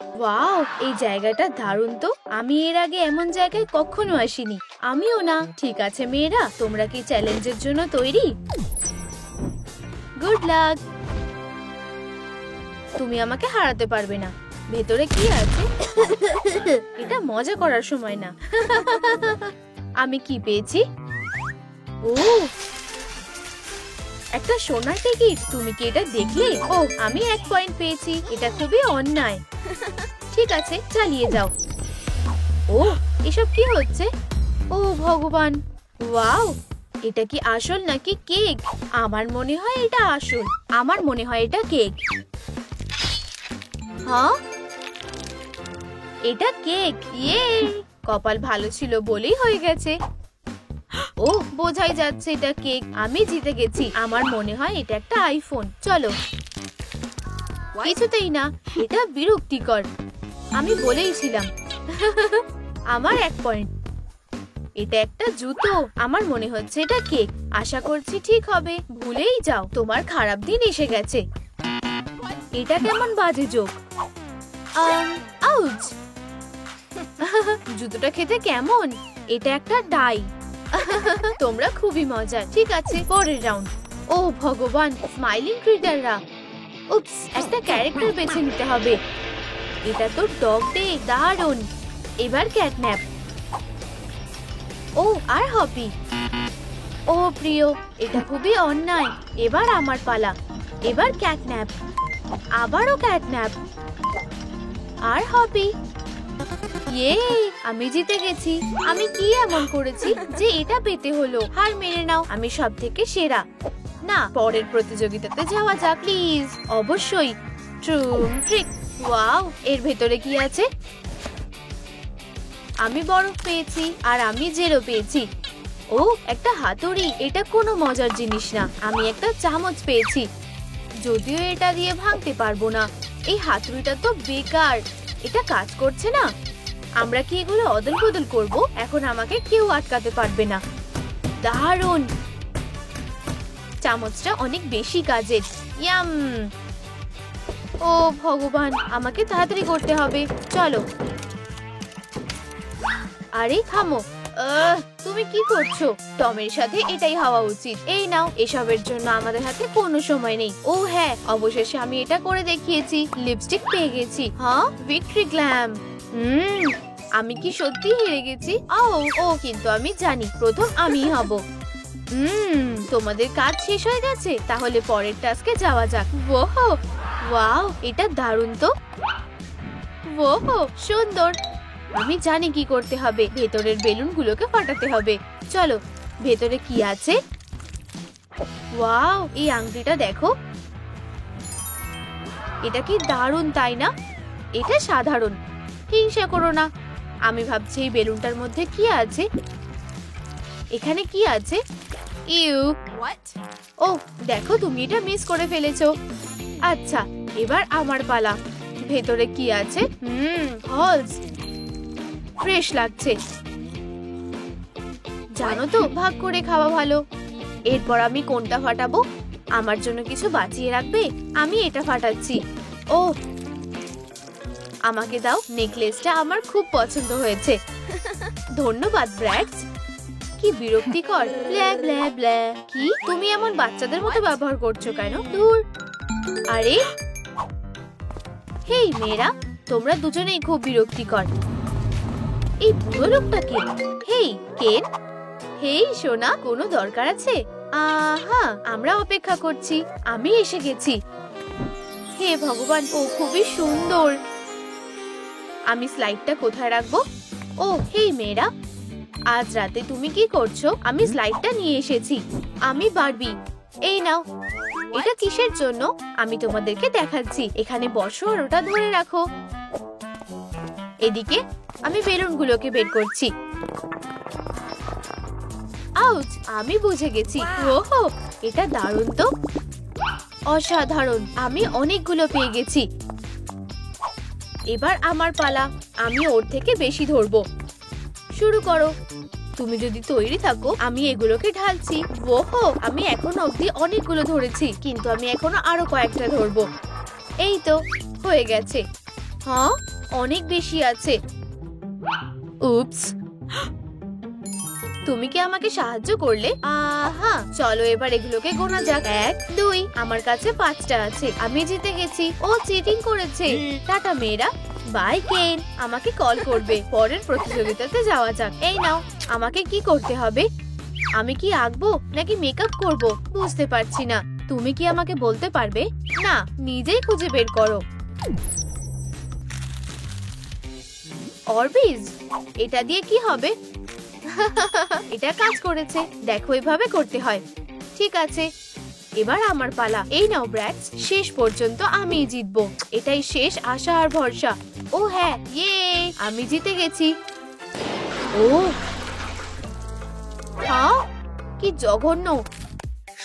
Wow, এই জায়গাটা দারুণ তো। আমি এর আগে এমন জায়গায় কখনো আসিনি। আমিও না। ঠিক আছে মেয়েরা, তোমরা কি চ্যালেঞ্জের জন্য তৈরি? Good luck. তুমি আমাকে হারাতে পারবে না। ভেতরে কি আছে? এটা মজা করার সময় না। আমি কি পেয়েছি? ও, একটা সোনার টিকিট। তুমি কি এটা দেখলে? ও, আমি 1 পয়েন্ট পেয়েছি। এটা খুবই অন্যায়। ঠিক আছে, চালিয়ে যাও। ও, এসব কি হচ্ছে? ও ভগবান, ওয়াও, এটা কি আসল নাকি কেক? আমার মনে হয় এটা আসল। আমার মনে হয় এটা কেক। হ্যাঁ, এটা কেক। ইয়ে, কপাল ভালো ছিল বলেই হয়ে গেছে। ও, বোঝাই যাচ্ছে এটা কেক। আমি জিতে গেছি। আমার মনে হয় এটা একটা আইফোন। চলো। কিছুতেই না, এটা বিরক্তিকর। আমি বলেইছিলাম। আমার 1 পয়েন্ট। এটা একটা জুতো। আমার মনে হচ্ছে এটা কেক। আশা করছি ঠিক হবে। ভুলেই যাও, তোমার খারাপ দিন এসে গেছে। এটা কেমন বাজে জোক। আউচ। জুতোটা খেতে কেমন? এটা একটা ডাই। তোমরা খুবই মজা। ঠিক আছে, পরের রাউন্ড। ও ভগবান, স্মাইলিং ক্রিটাররা। উপস, একটা ক্যারেক্টার বেছে নিতে হবে। এটা তো ডগ ডে। দারুণ। এবার ক্যাটন্যাপ। ও, আর হপি। ও প্রিয়, এটা খুবই অন্যায়। এবার আমার পালা। এবার ক্যাটন্যাপ। আবারও ক্যাটন্যাপ। আর হপি। ইয়ে, আমি জিতে গেছি। আমি কি এমন করেছি যে এটা পেতে হলো? হার মেনে নাও, আমি সব থেকে সেরা। না, পরের প্রতিযোগিতাতে যাওয়া যাক প্লিজ। অবশ্যই। ট্রুম ট্রিক। ওয়াও, এর ভেতরে কি আছে? আমি বরফ পেয়েছি আর আমি জেরো পেয়েছি। ও, একটা হাতুড়ি। এটা কোনো মজার জিনিস না। আমি একটা চামচ পেয়েছি, যদিও এটা দিয়ে ভাঙতে পারবো না। এই হাতুড়িটা তো বেকার। এটা কাজ করছে না। আমরা কি এগুলো অদল বদল করবো? এখন আমাকে কেউ আটকাতে পারবে না। দারুণ। চামচটা অনেক বেশি কাজের। ইয়াম। ও ভগবান, আমাকে তাড়াতাড়ি করতে হবে। চলো। আরে থামো। তুমি কি করছো? টমের সাথে এটাই হওয়া উচিত। এই নাও। এসবের জন্য আমাদের হাতে কোনো সময় নেই। ও হ্যাঁ, অবশেষে আমি এটা করে দেখিয়েছি। লিপস্টিক পেয়ে গেছি। হ্যাঁ, ভিক্টরি গ্ল্যাম। আমি কি সত্যি হেরে গেছি? ও, কিন্তু আমি জানি প্রথম আমিই হব। তোমাদের কাজ শেষ হয়ে গেছে? তাহলে পরের টাস্কে যাওয়া যাক। ওহো, ওয়াও, এটা দারুণ তো। ওহো, সুন্দর। আমি জানি কি করতে হবে। ভেতরের বেলুনগুলোকে ফাটাতে হবে। চলো, ভেতরে কি আছে? ওয়াও, এই আংটিটা দেখো। এটা কি দারুণ, তাই না? এটা সাধারণ। হিংসা করো না। আমি ভাবছি এই বেলুনটার মধ্যে কি আছে। এখানে কি আছে? ইউ। ও, দেখো, তুমি এটা মিস করে ফেলেছো। আচ্ছা, এবার আমার পালা। ভেতরে কি আছে? হলস। ফ্রেশ লাগছে। জানো তো, ভাগ করে খাওয়া ভালো। এরপর আমি কোনটা ফাটাবো? আমার জন্য কিছু বাঁচিয়ে রাখবে? আমি এটা ফাটাচ্ছি। ও, আমাকে দাও। নেকলেসটা আমার খুব পছন্দ হয়েছে। ধন্যবাদ ব্র্যাডস। কি বিরক্তিকর। ব্ল্যা ব্ল্যা ব্ল্যা। কি, তুমি এমন বাচ্চাদের মতো ব্যবহার করছো কেন? দূর। আরে হেই মেয়েরা, তোমরা দুজনেই খুব বিরক্তিকর। এই বুড়ো লোকটাকে। হেই কেন। হেই সোনা, কোনো দরকার আছে? আহা, আমরা অপেক্ষা করছি। আমি এসে গেছি। হে ভগবান, ও খুবই সুন্দর। আমি স্লাইডটা কোথায় রাখবো? ও হেই মেয়েরা, আজ রাতে তুমি কি করছো? আমি স্লাইডটা নিয়ে এসেছি। আমি বারবি। এই নাও। এটা কিসের জন্য? আমি তোমাদেরকে দেখাচ্ছি। এখানে বসো আর ওটা ধরে রাখো। এদিকে আমি বেলুনগুলোকে বের করছি। আউচ, আমি বুঝে গেছি। ওহো, এটা দারুণ তো। অসাধারণ। আমি অনেকগুলো পেয়ে গেছি। এবার আমার পালা। আমি ওর থেকে বেশি ধরবো। শুরু করো। তুমি যদি তৈরি থাকো, আমি এগুলোকে ঢালছি। ওহো, আমি এখনো অবধি অনেকগুলো ধরেছি, কিন্তু আমি এখনো আরো কয়েকটা ধরবো। এই তো হয়ে গেছে। হ্যাঁ, অনেক বেশি আছে। উপস, তুমি কি আমাকে সাহায্য করলে? হ্যাঁ, চলো এবার এগুলোকে গোনা যাক। 1 2, আমার কাছে 5টা আছে। আমি জিতে গেছি। ও চিটিং করেছে। টাটা মেয়েরা, বাই কেন। আমাকে কল করবে। পরের প্রতিযোগিতাতে যাওয়া যাক। এই নাও, আমাকে কি করতে হবে? আমি কি আঁকবো নাকি মেকআপ করব বুঝতে পারছি না। তুমি কি আমাকে বলতে পারবে? না, নিজেই খুঁজে বের করো। অরবিজ, এটা দিয়ে কি হবে? এটা কাজ করেছে। দেখো, এভাবে করতে হয়। ঠিক আছে, এবার আমার পালা। এই নাও ব্র্যাটস, শেষ পর্যন্ত আমিই জিতবো। এটাই শেষ আশা আর ভরসা। ও হ্যাঁ, ইয়ে, আমি জিতে গেছি। ও হ্যাঁ, কি জঘন্য।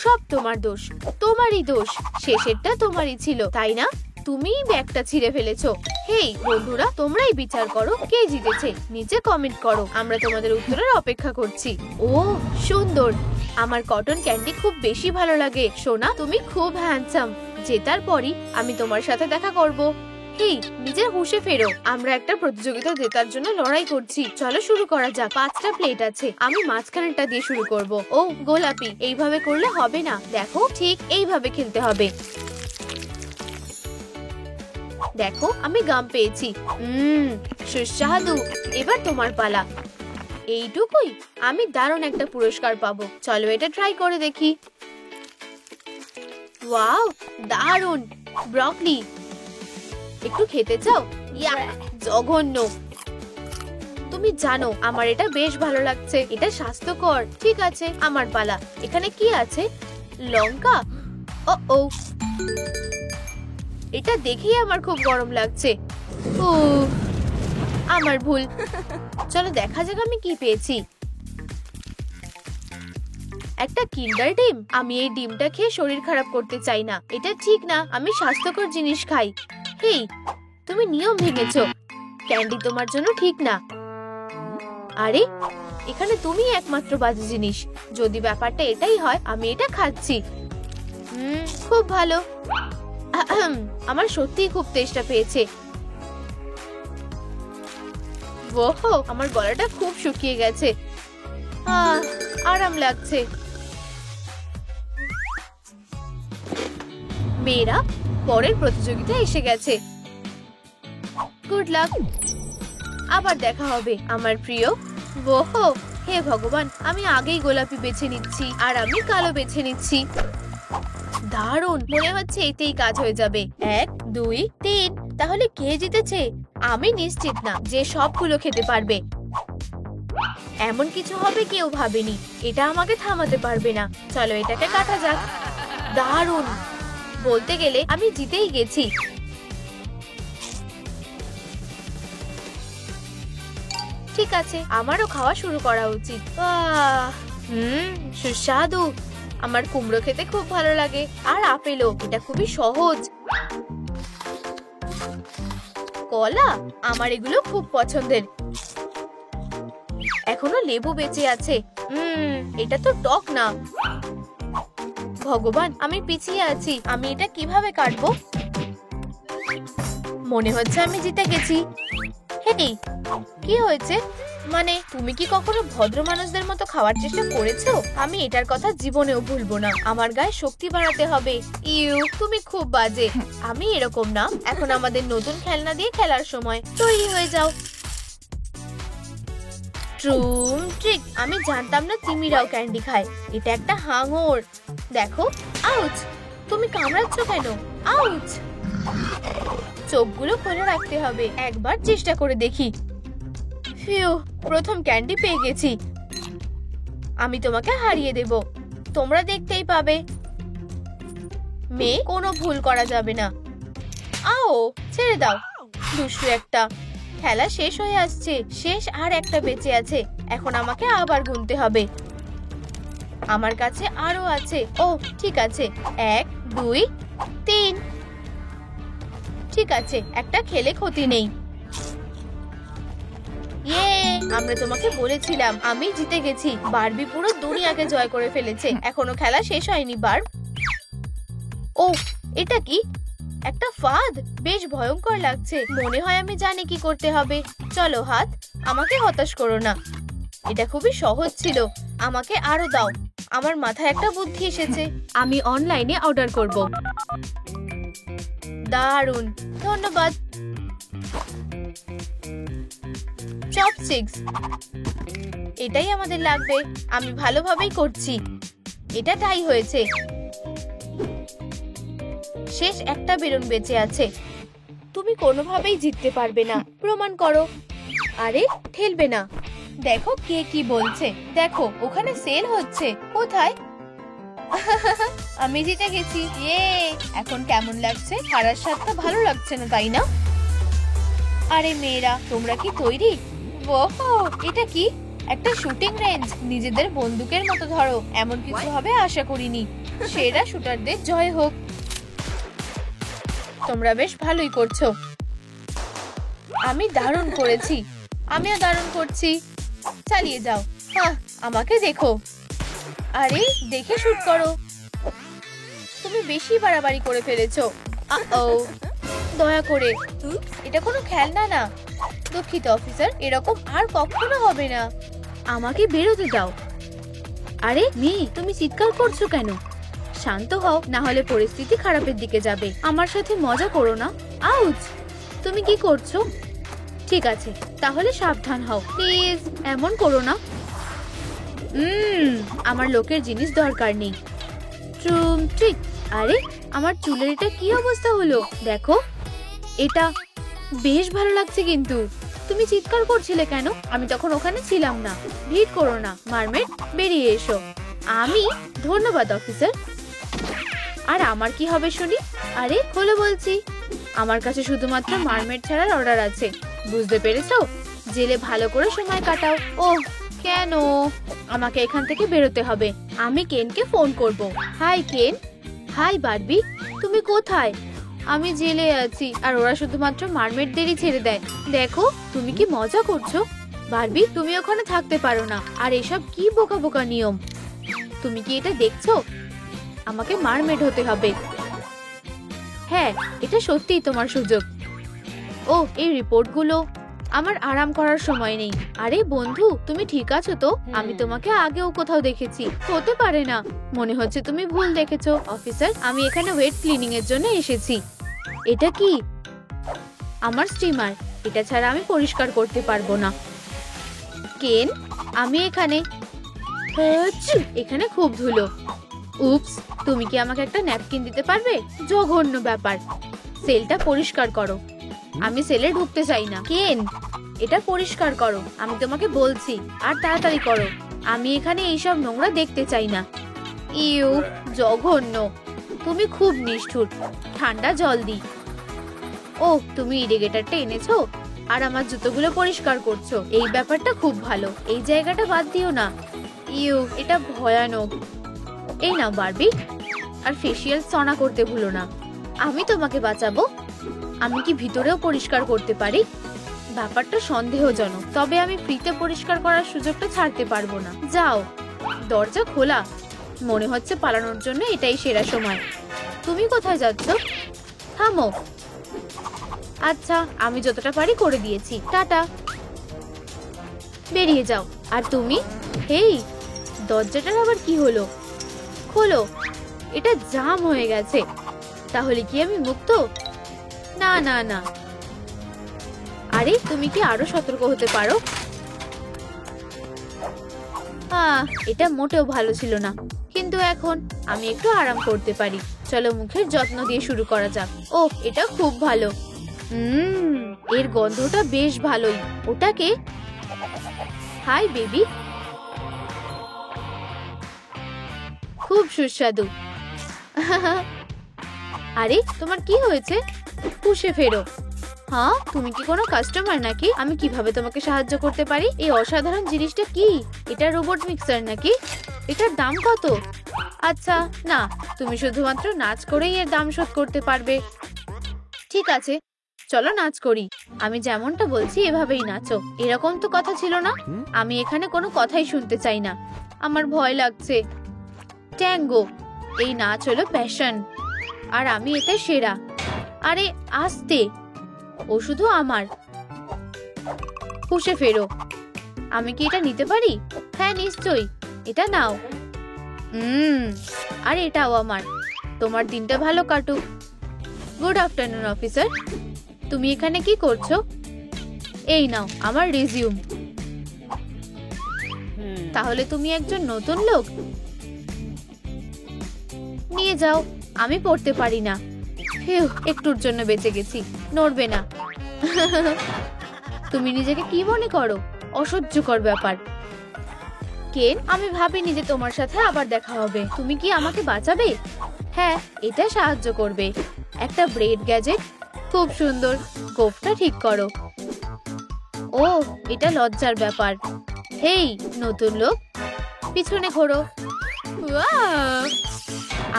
সব তোমার দোষ, তোমারই দোষ। শেষেরটা তোমারই ছিল, তাই না? তুমিই ব্যাগটা ছিঁড়ে ফেলেছো। হেই বন্ধুরা, তোমরাই বিচার করো কে জিতেছে। নিচে কমেন্ট করো, আমরা তোমাদের উত্তরের অপেক্ষা করছি। ও সুন্দর, আমার কটন ক্যান্ডি খুব বেশি ভালো লাগে। সোনা, তুমি খুব হ্যান্ডসাম। জেতার পরই আমি তোমার সাথে দেখা করব। হেই, নিজের হুঁশে ফেরো। আমরা একটা প্রতিযোগিতা জেতার জন্য লড়াই করছি। চলো শুরু করা যাক। 5টা প্লেট আছে। আমি মাঝখানেরটা দিয়ে শুরু করব। ও গোলাপি, এইভাবে করলে হবে না। দেখো, ঠিক এইভাবে খেলতে হবে। দেখো, আমি গাম পেয়েছি। সুস্বাদু। এবার তোমার পালা। এইটুকুই? আমি দারুণ একটা পুরস্কার পাবো। চলো এটা ট্রাই করে দেখি। ওয়াও, দারুণ। ব্রকলি, একটু খেতে চাও? ইয়া, জঘন্য। তুমি জানো আমার এটা বেশ ভালো লাগছে। এটা স্বাস্থ্যকর। ঠিক আছে, আমার পালা। এখানে কি আছে? লঙ্কা। ও, এটা দেখেই আমার খুব গরম লাগছে। ও, আমার ভুল। চলো দেখা যাক আমি কি পেয়েছি। একটা কিন্ডার ডিম। আমি এই ডিমটা খেয়ে শরীর খারাপ করতে চাই না। এটা ঠিক না, আমি স্বাস্থ্যকর জিনিস খাই। হেই, তুমি নিয়ম ভেঙেছো। ক্যান্ডি তোমার জন্য ঠিক না। আরে, এখানে তুমি একমাত্র বাজে জিনিস। যদি ব্যাপারটা এটাই হয়, আমি এটা খাচ্ছি। খুব ভালো। আমার সত্যিই খুব তেষ্টা পেয়েছে। ওহো, আমার গলাটা খুব শুকিয়ে গেছে। আরাম লাগছে। মেয়েরা, পরের প্রতিযোগিতা এসে গেছে। Good luck. আবার দেখা হবে আমার প্রিয়। ওহো, হে ভগবান, আমি আগেই গোলাপি বেছে নিচ্ছি আর আমি কালো বেছে নিচ্ছি। দারুণ, মনে হচ্ছে এতেই কাজ হয়ে যাবে। 1 2 3। তাহলে কে জিতেছে? আমি নিশ্চিত না যে সবগুলো খেতে পারবে। এমন কিছু হবে কেউ ভাবেনি। এটা আমাকে থামাতে পারবে না। চলো এটাকে কাটা যাক। দারুণ, বলতে গেলে আমি জিতেই গেছি। ঠিক আছে, আমারও খাওয়া শুরু করা উচিত। সুস্বাদু। আমার কুমড়ো খেতে খুব ভালো লাগে। আর আপেলও। এটা খুবই সহজ। কলা, আমার এগুলো খুব পছন্দের। এখনো লেবু বেঁচে আছে। এটা তো টক না। ভগবান, আমি পিছিয়ে আছি। আমি এটা কিভাবে কাটবো? মনে হচ্ছে আমি জিতে গেছি। হেই, কি হয়েছে? মানে, তুমি কি কখনো ভদ্র মানুষদের মতো খাওয়ার চেষ্টা করেছো? আমি এটার কথা জীবনেও ভুলবো না। আমার গায়ে শক্তি বাড়াতে হবে। ইউ, তুমি খুব বাজে। আমি এরকম না। এখন আমাদের নতুন খেলনা দিয়ে খেলার সময়। তৈরি হয়ে যাও। ট্রুম ট্রিক। আমি জানতাম না তিমিরাও ক্যান্ডি খায়। এটা একটা হাঙর। দেখো, আউচ। তুমি কামড়াচ্ছ কেন? আউচ। চোখগুলো খোলা রাখতে হবে। একবার চেষ্টা করে দেখি। ফিউ, প্রথম ক্যান্ডি পেয়ে গেছি। আমি তোমাকে হারিয়ে দেব। তোমরা দেখতেই পাবে। মেয়ে, কোনো ভুল করা যাবে না। আও, ছেড়ে দাও। দুষ্টু একটা। খেলা শেষ হয়ে আসছে। শেষ আর একটা বেঁচে আছে। এখন আমাকে আবার গুনতে হবে। আমার কাছে আরো আছে। ও ঠিক আছে, 1 2 3। ঠিক আছে, একটা খেলে ক্ষতি নেই। ইয়ে, আমরা তোমাকে বলেছিলাম আমি জিতে গেছি। বারবি পুরো দুনিয়াকে জয় করে ফেলেছে। এখনো খেলা শেষ হয়নি বার্ব। ও, এটা কি? একটা ফাঁদ, বেশ ভয়ঙ্কর লাগছে। মনে হয় আমি জানি কি করতে হবে। চলো হাত, আমাকে হতাশ করো না। এটা খুবই সহজ ছিল। আমাকে আরো দাও। আমার মাথায় একটা বুদ্ধি এসেছে। আমি অনলাইনে অর্ডার করব। দারুণ, ধন্যবাদ। চপস্টিক্স, এটাই আমাদের লাগবে। আমি ভালোভাবেই করছি। এটা টাই হয়েছে। শেষ একটা বেলুন বেঁচে আছে। তুমি কোনোভাবেই জিততে পারবে না, প্রমাণ করো। আরে ঠেলবে না। দেখো কে কি বলছে। দেখো ওখানে সেল হচ্ছে। কোথায়? আমি জিতে গেছি। ইয়ে, এখন কেমন লাগছে? হারার স্বাদটা ভালো লাগছে না, তাই না? আরে মেয়েরা, তোমরা কি তৈরি? ওহো, এটা কি? একটা শুটিং রেঞ্জ। নিজেদের বন্দুকের মতো ধরো। এমন কিছু হবে আশা করিনি। সেরা শুটারদের জয় হোক। তোমরা বেশ ভালোই করছো। আমি দারুণ করেছি। আমিও দারুণ করছি। চালিয়ে যাও। হ্যাঁ, আমাকে দেখো। আরে দেখে শুট করো। তুমি বেশি বাড়াবাড়ি করে ফেলেছো। দয়া করে, এটা কোনো খেলনা না। দুঃখিত অফিসার, এরকম আর কখনো হবে না। আমাকে বেরোতে দাও। আরে মেয়ে, তুমি চিৎকার করছো কেন? শান্ত হও, না হলে পরিস্থিতি খারাপের দিকে যাবে। আমার সাথে মজা করো না। আউচ! তুমি কি করছো? ঠিক আছে, তাহলে সাবধান হও প্লিজ। এমন করো না। আমার লোকের জিনিস দরকার নেই। ঠিক। আরে আমার চুলের এটা কি অবস্থা হলো দেখো। এটা বেশ ভালো লাগছে কিন্তু। তুমি চিৎকার করছিলে কেন? আমি তখন ওখানে ছিলাম না। ভিড় করো না। মারমেড, বেরিয়ে এসো। আমি? ধন্যবাদ অফিসার। আর আমার কি হবে শুনি? আরে খোলো বলছি। আমার কাছে শুধুমাত্র মারমেড ছাড়ার অর্ডার আছে। বুঝতে পেরেছো? জেলে ভালো করে সময় কাটাও। ওহ, কেন? আমাকে এখান থেকে বেরোতে হবে। আমি কেনকে ফোন করব। হাই কেন। হাই বারবি, তুমি কোথায়? আমি জেলে আছি, আর ওরা শুধুমাত্র মারমেডদেরই ছেড়ে দেয়। দেখো, তুমি কি মজা করছো? বারবি, তুমি ওখানে থাকতে পারো না। আর এসব কি বোকা বোকা নিয়ম? তুমি কি এটা দেখছো? আমাকে মারমেড হতে হবে। হ্যাঁ, এটা সত্যিই তোমার সুযোগ। ও, এই রিপোর্টগুলো। আমার আরাম করার সময় নেই। আরে বন্ধু, তুমি ঠিক আছো তো? আমি তোমাকে আগেও কোথাও দেখেছি। হতে পারে না, মনে হচ্ছে তুমি ভুল দেখেছো। অফিসার, আমি এখানে ওয়েট ক্লিনিং এর জন্য এসেছি। এটা কি? আমার স্টিমার। এটা ছাড়া আমি পরিষ্কার করতে পারবো না। কেন, আমি এখানে। এখানে খুব ধুলো। উপস, তুমি কি আমাকে একটা ন্যাপকিন দিতে পারবে? জঘন্য ব্যাপার। সেলটা পরিষ্কার করো। আমি সেলে ঢুকতে চাই না। কেন, এটা পরিষ্কার করো, আমি তোমাকে বলছি। আর তাড়াতাড়ি করো। আমি এখানে এইসব নোংরা দেখতে চাই না। ইউ, জঘন্য। তুমি খুব নিষ্ঠুর। ঠান্ডা জল দি। ও, তুমি ইরিগেটরটা এনেছো আর আমার জুতোগুলো পরিষ্কার করছো। এই ব্যাপারটা খুব ভালো। এই জায়গাটা বাদ দিও না। ইউ, এটা ভয়ানক। এই নাও বারবি, আর ফেসিয়াল সনা করতে ভুলো না। আমি তোমাকে বাঁচাবো। আমি কি ভিতরেও পরিষ্কার করতে পারি? ব্যাপারটা সন্দেহজনক, তবে আমি ফ্রিতে পরিষ্কার করার সুযোগটা ছাড়তে পারবো না। যাও। দরজা খোলা। মনে হচ্ছে পালানোর জন্য এটাই সেরা সময়। তুমি কোথায় যাচ্ছ? থামো। আচ্ছা, আমি যতটা পারি করে দিয়েছি। টাটা। বেরিয়ে যাও। আর তুমি? হেই, দরজাটার আবার কি হলো? খোলো। এটা জাম হয়ে গেছে। তাহলে কি আমি মুক্ত? না না না। আরে তুমি কি আরো সতর্ক হতে পারো? এটা মোটেও ভালো ছিল না, কিন্তু এখন আমি একটু আরাম করতে পারি। চলো মুখের যত্ন দিয়ে শুরু করা যাক। ও, এটা খুব ভালো। এর গন্ধটা বেশ ভালোই। ওটাকে? Hi baby. খুব সুস্বাদু। আরে তোমার কি হয়েছে? পুষে ফেরো। হ্যাঁ, তুমি কি কোনো কাস্টমার নাকি? আমি কিভাবে তোমাকে সাহায্য করতে পারি? এই অসাধারণ জিনিসটা কি? এটা রোবট মিক্সার নাকি? এটার দাম কত? আচ্ছা, না, তুমি শুধুমাত্র নাচ করেই এর দাম শোধ করতে পারবে। ঠিক আছে, চলো নাচ করি। আমি যেমনটা বলছি এভাবেই নাচো। এরকম তো কথা ছিল না। আমি এখানে কোনো কথাই শুনতে চাই না। আমার ভয় লাগছে। ট্যাঙ্গো, এই নাচ হলো প্যাশন, আর আমি এতে সেরা। আরে আস্তে, ও শুধু আমার। পুষে ফেরো। আমি কি এটা নিতে পারি? হ্যাঁ নিশ্চয়ই, এটা নাও। আর এটাও আমার। তোমার দিনটা ভালো কাটুক। Good afternoon officer. তুমি এখানে কি করছো? এই নাও আমার রিজিউম। তাহলে তুমি একজন নতুন লোক? নিয়ে যাও, আমি পড়তে পারি না। একটুর জন্য বেঁচে গেছি। নড়বে না। তুমি নিজেকে কি মনে করো? অসহ্যকর ব্যাপার। কেন, আমি ভাবিনি যে তোমার সাথে আবার দেখা হবে। তুমি কি আমাকে বাঁচাবে? হ্যাঁ, এটা সাহায্য করবে। একটা ব্রেড গ্যাজেট, খুব সুন্দর। গোফটা ঠিক করো। ও, এটা লজ্জার ব্যাপার। হেই নতুন লোক, পিছনে ঘোরো।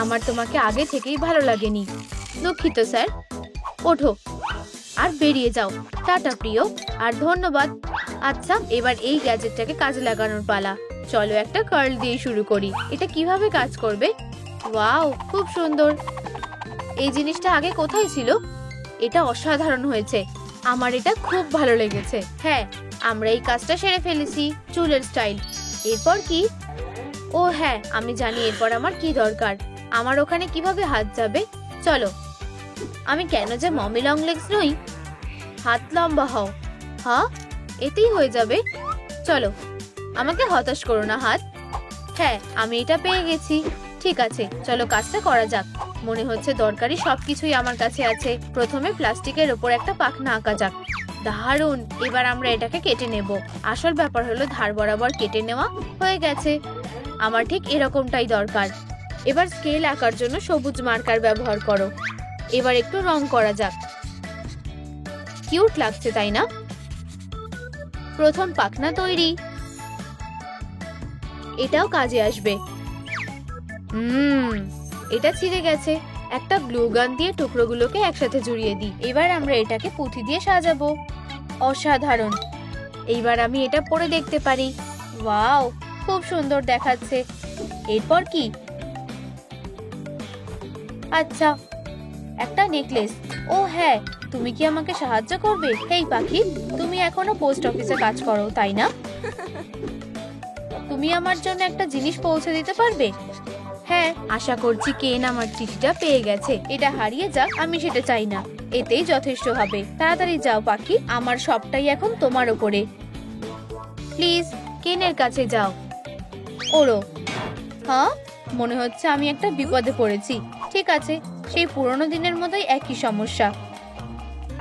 আমার তোমাকে আগে থেকেই ভালো লাগেনি। দুঃখিত স্যার। ওঠো আর বেরিয়ে যাও। টাটা প্রিয়, আর ধন্যবাদ। আচ্ছা, এবার এই গ্যাজেটটাকে কাজে লাগানোর পালা। চলো একটা কার্ল দিয়ে শুরু করি। এটা কিভাবে কাজ করবে? ওয়াও, খুব সুন্দর। এই জিনিসটা আগে কোথায় ছিল? এটা অসাধারণ হয়েছে। আমার এটা খুব ভালো লেগেছে। হ্যাঁ, আমরা এই কাজটা সেরে ফেলেছি। চুলের স্টাইল। এরপর কি? ও হ্যাঁ, আমি জানি এরপর আমার কি দরকার। আমার ওখানে কিভাবে হাত যাবে? চলো। আমি কেন যে মমি লং লেগস নই? হাত লম্বা হও। হ্যাঁ, এতেই হয়ে যাবে। চলো, আমাকে হতাশ করো না হাত। হ্যাঁ, আমি এটা পেয়ে গেছি। ঠিক আছে, চলো কাজটা করা যাক। মনে হচ্ছে দরকারি সবকিছুই আমার কাছে আছে। প্রথমে প্লাস্টিকের ওপর একটা পাখনা আঁকা যাক। দারুণ। এবার আমরা এটাকে কেটে নেব। আসল ব্যাপার হলো ধার বরাবর কেটে নেওয়া। হয়ে গেছে। আমার ঠিক এরকমটাই দরকার। এবার স্কেল আঁকার জন্য সবুজ মার্কার ব্যবহার করো। এবার একটু রং করা যাক। কিউট লাগছে, তাই না? প্রথম পাখনা তৈরি। এটাও কাজে আসবে। এটা ছিঁড়ে গেছে। একটা গ্লু গান দিয়ে টুকরোগুলোকে একসাথে জড়িয়ে দিই। এবার আমরা এটাকে পুঁথি দিয়ে সাজাবো। অসাধারণ। এইবার আমি এটা পরে দেখতে পারি। ওয়াও, খুব সুন্দর দেখাচ্ছে। এরপর কি? আচ্ছা, একটা নেকলেস। ও হ্যাঁ, তুমি কি আমাকে সাহায্য করবে? এই পাখি, তুমি এখনো পোস্ট অফিসে কাজ করো, তাই না? তুমি আমার জন্য একটা জিনিস পৌঁছে দিতে পারবে? হ্যাঁ, আশা করছি কেন আমার চিঠিটা পেয়ে গেছে। এটা হারিয়ে যাক, আমি সেটা চাই না। এতেই যথেষ্ট হবে। তাড়াতাড়ি যাও পাখি, আমার সবটাই এখন তোমার ওপরে। প্লিজ কেনের কাছে যাও। ওরো। হ্যাঁ, মনে হচ্ছে আমি একটা বিপদে পড়েছি। ঠিক আছে, সেই পুরোনো দিনের মতোই একই সমস্যা।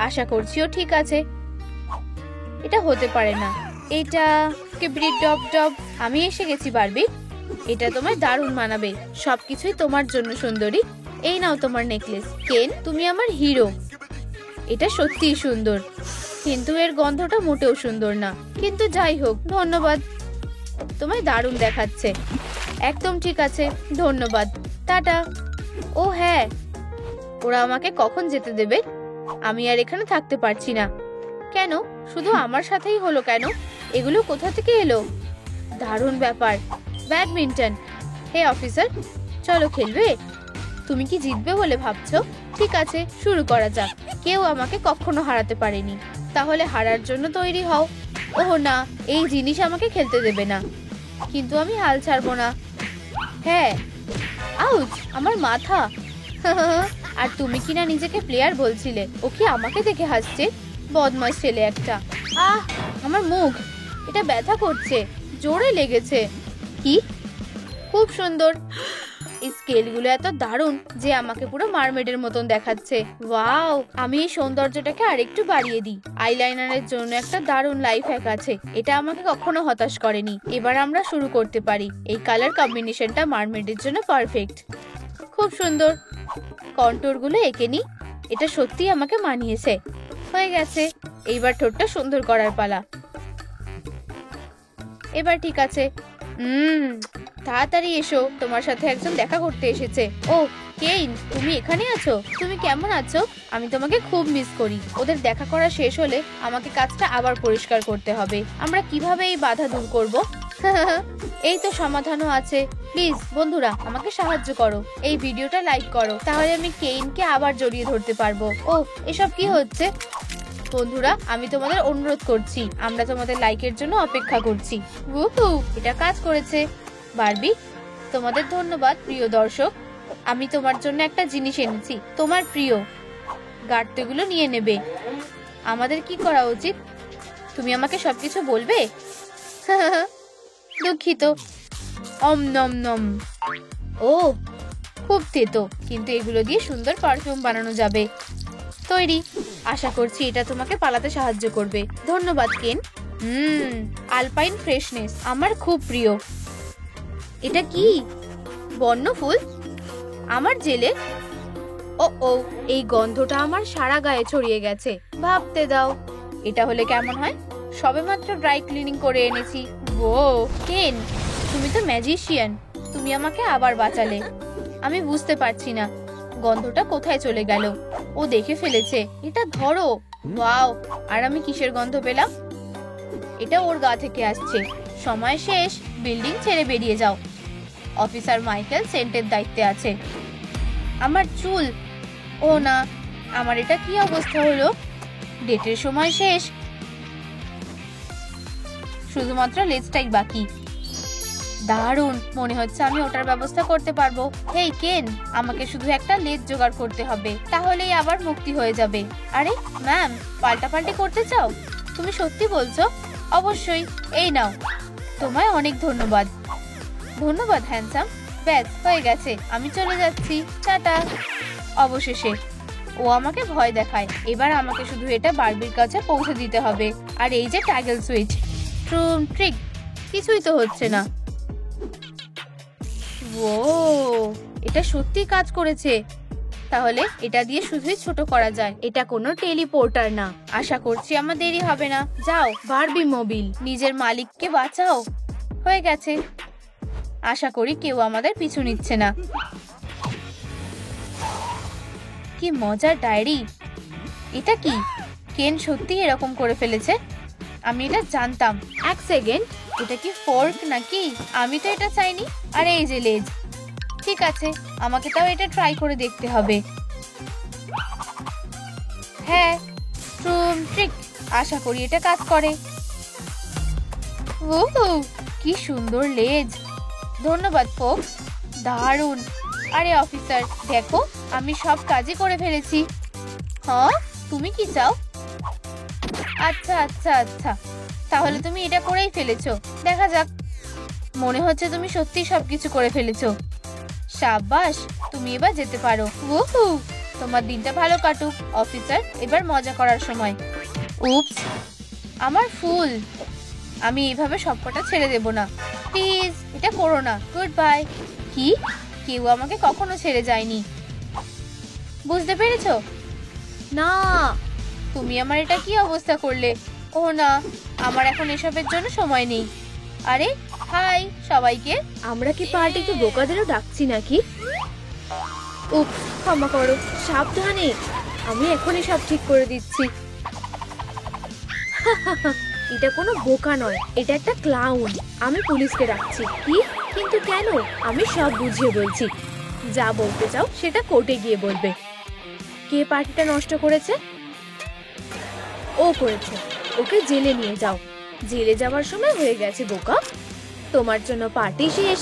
আশা করছিও ঠিক আছে। এটা হতে পারে না। এটা কিবরিট ডব ডব। আমি এসে গেছি বারবি। এটা তোমায় দারুণ মানাবে। সবকিছুই তোমার জন্য সুন্দরী। এই নাও তোমার নেকলেস। কেন, তুমি আমার হিরো। এটা সত্যিই সুন্দর, কিন্তু এর গন্ধটা মোটেও সুন্দর না। কিন্তু যাই হোক, ধন্যবাদ। তোমায় দারুণ দেখাচ্ছে। একদম ঠিক আছে, ধন্যবাদ। টাটা। ও হ্যাঁ, ওরা আমাকে কখন যেতে দেবে? আমি আর এখানে থাকতে পারছি না। কেন, শুধু আমার সাথেই হলো কেন? এগুলো কোথা থেকে এলো? দারুণ ব্যাপার। ব্যাডমিন্টন। হে অফিসার, চলো খেলবে? তুমি কি জিতবে বলে ভাবছো? ঠিক আছে, শুরু করা যাক। কেউ আমাকে কখনো হারাতে পারেনি। তাহলে হারার জন্য তৈরি হও। ওহ না, এই জিনিস আমাকে খেলতে দেবে না। কিন্তু আমি হাল ছাড়বো না। হ্যাঁ। আউচ, আমার মাথা। আর তুমি কিনা নিজেকে প্লেয়ার বলছিলে। ও কি আমাকে দেখে হাসছে? বদমাশ ছেলে একটা। আহ, আমার মুখ। এটা ব্যথা করছে। জোরে লেগেছে। কি? খুব সুন্দর। এই স্কেলগুলো এত দারুণ যে আমাকে পুরো মারমেডের মতন দেখাচ্ছে। ওয়াও, আমি এই সৌন্দর্যটাকে আরেকটু বাড়িয়ে দিই। আইলাইনারের জন্য একটা দারুণ লাইফ হ্যাক আছে। এটা আমাকে কখনো হতাশ করেনি। এবার আমরা শুরু করতে পারি। এই কালার কম্বিনেশনটা মারমেডের জন্য পারফেক্ট। খুব সুন্দর। কন্টুরগুলো এঁকে নি। এটা সত্যি আমাকে মানিয়েছে। হয়ে গেছে। এইবার ঠোঁটটা সুন্দর করার পালা। এবার ঠিক আছে। তাড়াতাড়ি এসো, তোমার সাথে একজন দেখা করতে এসেছে। ও কেইন, তুমি এখানে আছো? তুমি কেমন আছো? আমি তোমাকে খুব মিস করি। ওদের দেখা করা শেষ হলে আমাকে কাজটা আবার পরিষ্কার করতে হবে। আমরা কিভাবে এই বাধা দূর করব? এই তো সমাধানও আছে। প্লিজ বন্ধুরা আমাকে সাহায্য করো, এই ভিডিওটা লাইক করো, তাহলে আমি কেইনকে আবার জড়িয়ে ধরতে পারবো। ও এসব কি হচ্ছে? বন্ধুরা আমি তোমাদের অনুরোধ করছি, আমরা তোমাদের লাইকের জন্য অপেক্ষা করছি। উহু, এটা কাজ করেছে। বারবি তোমাদের ধন্যবাদ প্রিয় দর্শক। আমি তোমার জন্য একটা জিনিস এনেছি, তোমার প্রিয়। গার্ডগুলো নিয়ে নেবে। আমাদের কি করা উচিত? তুমি আমাকে সবকিছু বলবে? দুঃখিত। অম নম নম। ও খুব তেতো, কিন্তু এগুলো দিয়ে সুন্দর পারফিউম বানানো যাবে। তৈরি। আশা করছি এটা তোমাকে পালাতে সাহায্য করবে। ধন্যবাদ কেন। আলপাইন ফ্রেশনেস আমার খুব প্রিয়। এটা কি? বন্য ফুল আমার জেলে? ও ও, এই গন্ধটা আমার সারা গায়ে ছড়িয়ে গেছে। ভাবতে দাও এটা হলে কেমন হয়। সবেমাত্র ড্রাই ক্লিনিং করে এনেছি। ও কেন, তুমি তো ম্যাজিশিয়ান, তুমি আমাকে আবার বাঁচালে। আমি বুঝতে পারছি না গন্ধটা কোথায় চলে গেল। ও দেখে ফেলেছে। এটা ধরো। ওয়াও, আর আমি কিসের গন্ধ পেলাম? এটা ওর গা থেকে আসছে। সময় শেষ, বিল্ডিং ছেড়ে বেরিয়ে যাও। অফিসার মাইকেল সেন্টের দায়িত্বে আছে। আমার চুল। ও না, আমার এটা কি অবস্থা হলো? ডেটের সময় শেষ, শুধুমাত্র লেজটাই বাকি। দারুণ, মনে হচ্ছে আমি ওটার ব্যবস্থা করতে পারবো। হেই কেন, আমাকে শুধু একটা লেজ জোগাড় করতে হবে, তাহলেই আবার মুক্তি হয়ে যাবে। আরে ম্যাম, পাল্টাপাল্টি করতে চাও? তুমি সত্যি বলছো? অবশ্যই, এই নাও। তোমায় অনেক ধন্যবাদ। ধন্যবাদ হ্যান্ডসাম। ব্যাস হয়ে গেছে, আমি চলে যাচ্ছি, টাটা। অবশেষে ও আমাকে ভয় দেখায়। এবার আমাকে শুধু এটা বারবির কাছে পৌঁছে দিতে হবে। আর এই যে ট্যাগল সুইচ, ট্রুম ট্রিক, কিছুই তো হচ্ছে না। ও, এটা সত্যি কাজ করেছে। তাহলে এটা দিয়ে শুধুই ছোট করা যায়। এটা কোনো টেলিপোর্টার না। আশা করছি আমার দেরি হবে না। যাও বারবি মোবিল, নিজের মালিককে বাঁচাও। হয়ে গেছে। আশা করি কেউ আমাদের পিছু নিচ্ছে না। কি মজার ডায়েরি। এটা কি? কেন সত্যি এরকম করে ফেলেছে? আমি এটা জানতাম। এক সেকেন্ড, এটা কি ফোর্ক নাকি? আমি তো এটা চাইনি। আরে এই যে লেজ। ঠিক আছে, আমাকে তাও এটা ট্রাই করে দেখতে হবে। হ্যাঁ, ট্রুম ট্রিক। আশা করি এটা কাজ করে। ওহো, কি সুন্দর লেজ। ধন্যবাদ ফোক্স, দারুণ। আরে অফিসার দেখো, আমি সব কাজই করে ফেলেছি। হ্যাঁ, তুমি কি চাও? আচ্ছা আচ্ছা আচ্ছা, তাহলে তুমি এটা করেই ফেলেছো। দেখা যাক। মনে হচ্ছে তুমি সত্যি সবকিছু করে ফেলেছো। সাবাস, তুমি এবার যেতে পারো। ওহো, তোমার দিনটা ভালো কাটুক অফিসার। এবার মজা করার সময়। উপস, আমার ফুল। আমি এইভাবে সবকটা ছেড়ে দেব না। প্লিজ এটা করো না। Good bye. কি? কেউ আমাকে কখনো ছেড়ে যায়নি। বুঝতে পেরেছো? না, তুমি আমার এটা কি অবস্থা করলে? ও না, আমার এখন এসবের জন্য সময় নেই। আরে হাই সবাইকে। আমরা কি পার্টিতে বোকাদেরও ডাকছি নাকি? উপস, ক্ষমা করো। সাবধানে, আমি এখনই সব ঠিক করে দিচ্ছি। এটা কোনো বোকা নয়, এটা একটা ক্লাউন। আমি পুলিশকে ডাকছি। কি? কিন্তু কেন? আমি সব বুঝিয়ে বলছি। যা বলতে চাও সেটা কোর্টে গিয়ে বলবে। কে পার্টিটা নষ্ট করেছে? ও করেছে। ওকে জেলে নিয়ে যাও। জেলে যাওয়ার সময় হয়ে গেছে বোকা। তোমার জন্য পার্টি শেষ।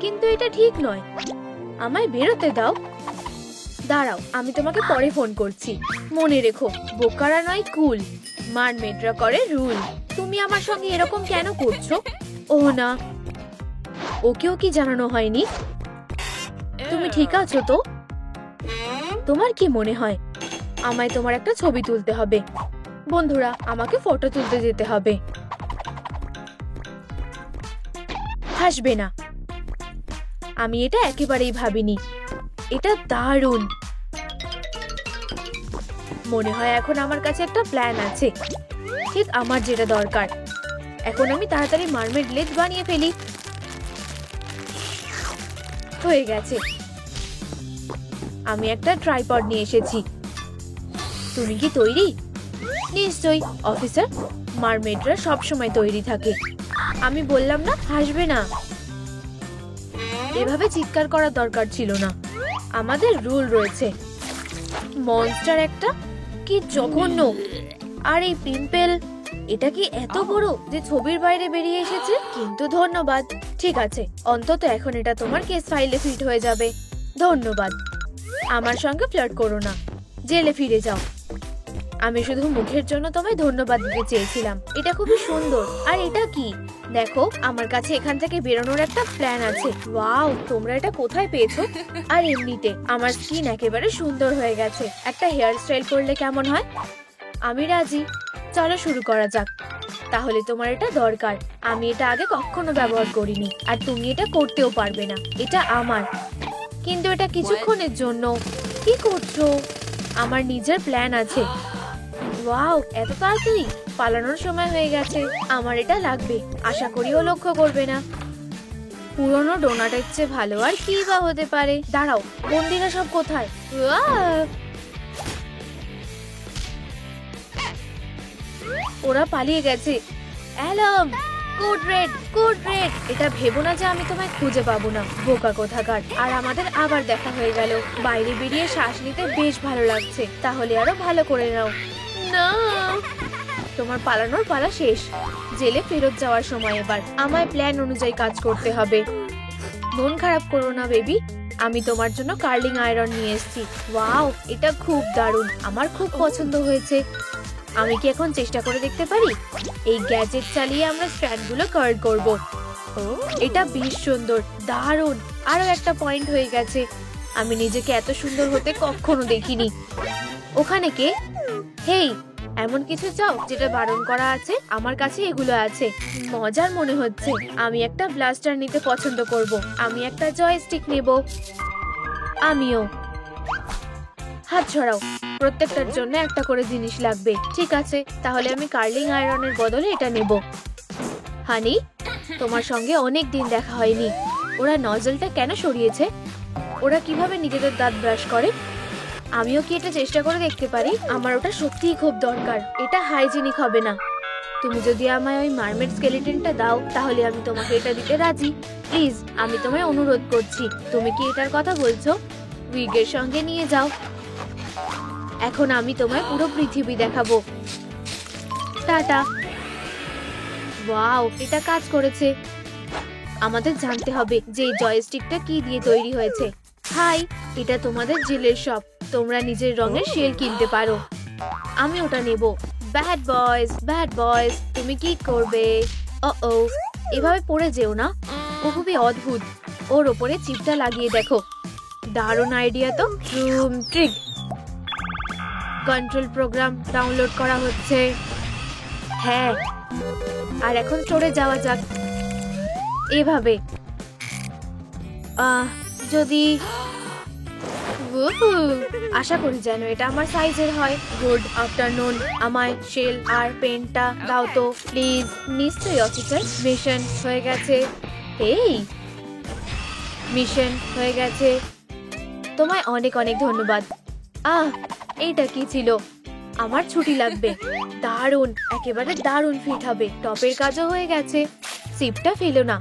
কিন্তু এটা ঠিক নয়, আমায় বেরোতে দাও। দাঁড়াও, আমি তোমাকে পরে ফোন করছি। মনে রেখো, বোকারা নয় কুল, মারমেডরা করে রুল। তুমি আমার সঙ্গে এরকম কেন করছো? ও না, ওকেও কি জানানো হয়নি? তুমি ঠিক আছো তো? তোমার কি মনে হয় আমায় তোমার একটা ছবি তুলতে হবে? বন্ধুরা আমাকে ফটো তুলতে যেতে হবে। হাসবে না, আমি এটা একেবারেই ভাবিনি। এটা দারুণ। মনে হয় এখন আমার কাছে একটা প্ল্যান আছে, ঠিক আমার যেটা দরকার। এখন আমি তাড়াতাড়ি মারমেড লেজ বানিয়ে ফেলি। হয়ে গেছে। আমি একটা ট্রাইপড নিয়ে এসেছি। তুমি কি তৈরি? নিশ্চয়ই অফিসার, মারমেডরা সবসময় তৈরি থাকে। আমি বললাম না হাসবে না। এভাবে চিৎকার করার দরকার ছিল না। আমাদের রুল রয়েছে। মনস্টার একটা, কি জঘন্য। আর এই পিম্পল, এটা কি এত বড় যে ছবির বাইরে বেরিয়ে এসেছে? কিন্তু ধন্যবাদ। ঠিক আছে, অন্তত এখন এটা তোমার কেস ফাইলে ফিট হয়ে যাবে। ধন্যবাদ। আমার সঙ্গে ফ্লার্ট করো না, জেলে ফিরে যাও। আমি শুধু মুখের জন্য তোমায় ধন্যবাদ দিতে চেয়েছিলাম। এটা খুবই সুন্দর। আর এটা কি? দেখো, আমার কাছে এখান থেকে বেরোনোর একটা প্ল্যান আছে। ওয়াও, তোমরা এটা কোথায় পেয়েছো? আর এমনিতে আমার স্কিন একেবারে সুন্দর হয়ে গেছে। একটা হেয়ার স্টাইল করলে কেমন হয়? আমি রাজি। চলো শুরু করা যাক। তাহলে তোমার এটা দরকার। আমি এটা আগে কখনো ব্যবহার করিনি, আর তুমি এটা করতেও পারবে না। এটা আমার, কিন্তু এটা কিছুক্ষণের জন্য। কি করছো? আমার নিজের প্ল্যান আছে। ওয়াও, এত তাড়াতাড়ি? পালানোর সময় হয়ে গেছে। আমার এটা লাগবে। আশা করি ও লক্ষ্য করবে না। পুরনো ডোনাটের চেয়ে ভালো আর কি বা হতে পারে? দাঁড়াও, বন্দিরা সব কোথায়? ওরা পালিয়ে গেছে। Alarm! Code red, code red! এটা ভেবো না যে আমি তোমায় খুঁজে পাবো না, বোকা কোথাকার। আর আমাদের আবার দেখা হয়ে গেল। বাইরে বেরিয়ে শ্বাস নিতে বেশ ভালো লাগছে। তাহলে আরো ভালো করে নাও। না, তোমার পালানোর পালা শেষ। জেলে ফেরত যাওয়ার সময় এবার। আমায় প্ল্যান অনুযায়ী কাজ করতে হবে। মন খারাপ করো না বেবি, আমি তোমার জন্য কার্লিং আয়রন নিয়ে এসেছি। ওয়াও, এটা খুব দারুণ। আমার খুব পছন্দ হয়েছে। আমি কি এখন চেষ্টা করে দেখতে পারি? এই গ্যাজেট চালিয়ে আমরা স্ট্র্যান্ডগুলো কার্ল করব। এটা বেশ সুন্দর, দারুণ। আরো একটা পয়েন্ট হয়ে গেছে। আমি নিজেকে এত সুন্দর হতে কখনো দেখিনি। ওখানে কে? হেই, এমন কিছু চাও যেটা বারণ করা আছে? আমার কাছে এগুলো আছে। মজার মনে হচ্ছে। আমি একটা ব্লাস্টার নিতে পছন্দ করব। আমি একটা জয়স্টিক নেব। আমিও। হাত ছড়াও। প্রত্যেকটার জন্য একটা করে জিনিস লাগবে। ঠিক আছে, তাহলে আমি কার্লিং আয়রনের বদলে এটা নেব। হানি, তোমার সঙ্গে অনেক দিন দেখা হয়নি। ওরা নজলটা কেন সরিয়েছে? ওরা কিভাবে নিজেদের দাঁত ব্রাশ করে? আমিও কি এটা চেষ্টা করে দেখতে পারি? আমার ওটা সত্যিই খুব দরকার। এটা হাইজিনিক হবে না। তুমি যদি আমায় ওই মারমেড স্কেলিটনটা দাও, তাহলে আমি তোমাকে এটা দিতে রাজি। প্লিজ, আমি তোমায় অনুরোধ করছি। তুমি কি এটার কথা বলছো? উইগের সঙ্গে নিয়ে যাও। এখন আমি তোমায় পুরো পৃথিবী দেখাবো। টাটা। ওয়াও, এটা কাজ করেছে। আমাদের জানতে হবে যে এই জয়স্টিকটা কি দিয়ে তৈরি হয়েছে। হাই, এটা তোমাদের জেলের শপ। তোমরা নিজের রঙের শেল কিনতে পারো। আমি ওটা নেব। ব্যাড বয়েজ, ব্যাড বয়েজ, তুমি কি করবে? ও, এভাবে পড়ে যেও না। ও খুবই অদ্ভুত। ওর ওপরে চিপটা লাগিয়ে দেখো। দারুণ আইডিয়া তো। Room trick. Control program download করা হচ্ছে। হ্যাঁ, আর এখন চড়ে যাওয়া যাক। এভাবে যদি আশা করি যেন এটা আমার সাইজের হয়। Good afternoon. আমায় শেল আর পেনটা দাও তো প্লিজ। নিশ্চয়ই অফিসার। মিশন হয়ে গেছে। এই মিশন হয়ে গেছে। তোমায় অনেক অনেক ধন্যবাদ। এইটা কি ছিল? আমার ছুটি লাগবে। দারুণ, একেবারে দারুণ ফিট হবে। টপের কাজও হয়ে গেছে। সিপটা ফেলো না।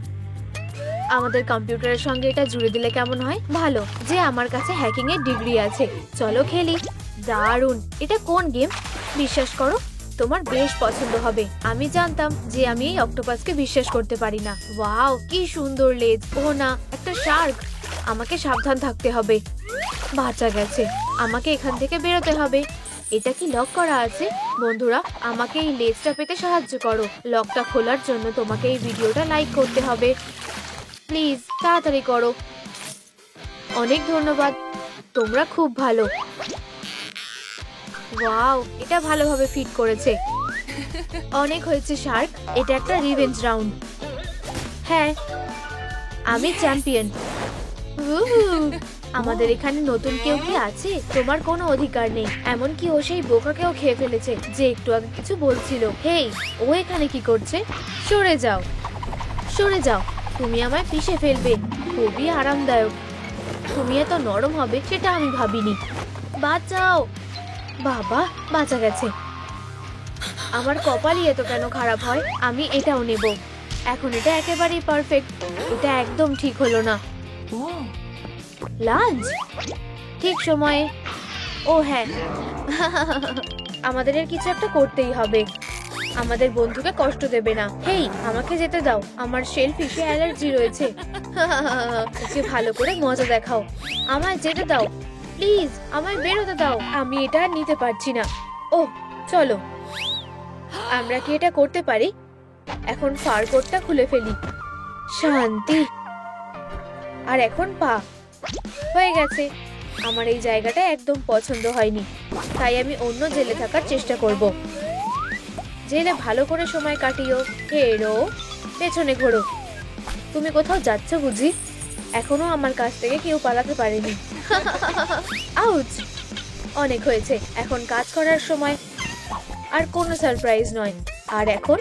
আমাদের কম্পিউটারের সঙ্গে এটা জুড়ে দিলে কেমন হয়? ভালো যে আমার কাছে হ্যাকিং এর ডিগ্রি আছে। চলো খেলি। দারুণ। এটা কোন গেম? বিশ্বাস করো, তোমার বেশ পছন্দ হবে। আমি জানতাম যে আমি এই অক্টোপাসকে বিশ্বাস করতে পারি না। ওয়াও, কি সুন্দর লেজ। ও না, একটা শার্ক। আমাকে সাবধান থাকতে হবে। বাঁচা গেছে। আমাকে এখান থেকে বেরোতে হবে। এটা কি লক করা আছে? বন্ধুরা, আমাকে এই লেজটা পেতে সাহায্য করো। লকটা খোলার জন্য তোমাকে এই ভিডিওটা লাইক করতে হবে। প্লিজ তাড়াতাড়ি করো। অনেক ধন্যবাদ, তোমরা খুব ভালো। ওয়াও, এটা ভালোভাবে ফিট করেছে। অনেক হয়েছে শার্ক। এটা একটা রিভেঞ্জ রাউন্ড। হ্যাঁ, আমি চ্যাম্পিয়ন। আমাদের এখানে নতুন কেউ কি আছে? তোমার কোনো অধিকার নেই। এমনকি ও সেই বোকাকেও খেয়ে ফেলেছে যে একটু আগে কিছু বলছিল। হেই, ও এখানে কি করছে? সরে যাও, সরে যাও। তুমি আমায় পিষে ফেলবে। খুবই আরামদায়ক। তুমি এত নরম হবে সেটা আমি ভাবিনি। বাঁচাও। বাবা, বাঁচা গেছে। আমার কপালই এত কেন খারাপ হয়? আমি এটাও নেব। এখন এটা একেবারেই পারফেক্ট। এটা একদম ঠিক হলো না। লাঞ্চ ঠিক সময়ে। ও হ্যাঁ, আমাদের এর কিছু একটা করতেই হবে। আমাদের বন্ধুকে কষ্ট দেবে না। হেই, আমাকে যেতে দাও, আমার শেলফিশে অ্যালার্জি রয়েছে। যে ভালো করে মজা দেখাও, আমায় যেতে দাও প্লিজ, আমায় বেরোতে দাও। আমি এটা আর নিতে পারছি না। ওহ চলো, আমরা কি এটা করতে পারি? এখন ফার কোটটা খুলে ফেলি। শান্তি। আর এখন পা হয়ে গেছে। আমার এই জায়গাটা একদম পছন্দ হয়নি, তাই আমি অন্য জেলে থাকার চেষ্টা করব। জেলে ভালো করে সময় কাটিও। হেরো, পেছনে ঘোরো। তুমি কোথাও যাচ্ছ বুঝি? এখনো আমার কাছ থেকে কেউ পালাতে পারেনি। আউচ, অনেক হয়েছে। এখন কাজ করার সময়, আর কোনো সারপ্রাইজ নয়। আর এখন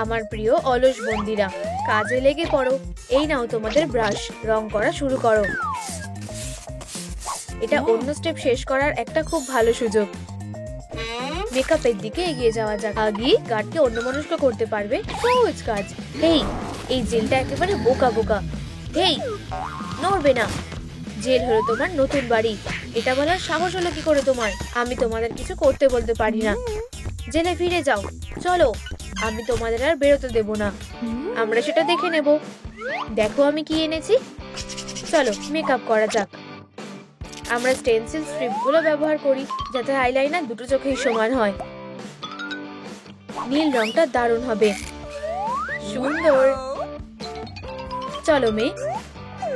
আমার প্রিয় অলস বন্দিরা, কাজে লেগে পড়ো। এই নাও তোমাদের ব্রাশ, রং করা শুরু করো। এটা অন্য স্টেপ শেষ করার একটা খুব ভালো সুযোগ। মেকআপের দিকে এগিয়ে যাওয়া যাক। আগে গার্ডকে অন্যমনস্ক করতে পারবে, সহজ কাজ। এই জেলটা একেবারে বোকা বোকা। হেই, নড়বে না। জেল হলো তোমার নতুন বাড়ি। এটা বলার সাহস হলো কি করে তোমার? আমি তোমাদের কিছু করতে বলতে পারি না। জেলে ফিরে যাও। চলো, আমি তোমাদের আর বেরোতে দেব না। আমরা সেটা দেখে নেব। দেখো আমি কি এনেছি। চলো মেকআপ করা যাক। আমরা স্টেনসিল স্ট্রিপগুলো ব্যবহার করি যাতে আইলাইনার দুটো চোখেই সমান হয়। নীল রংটা দারুণ হবে। সুন্দর। চলো মেয়ে,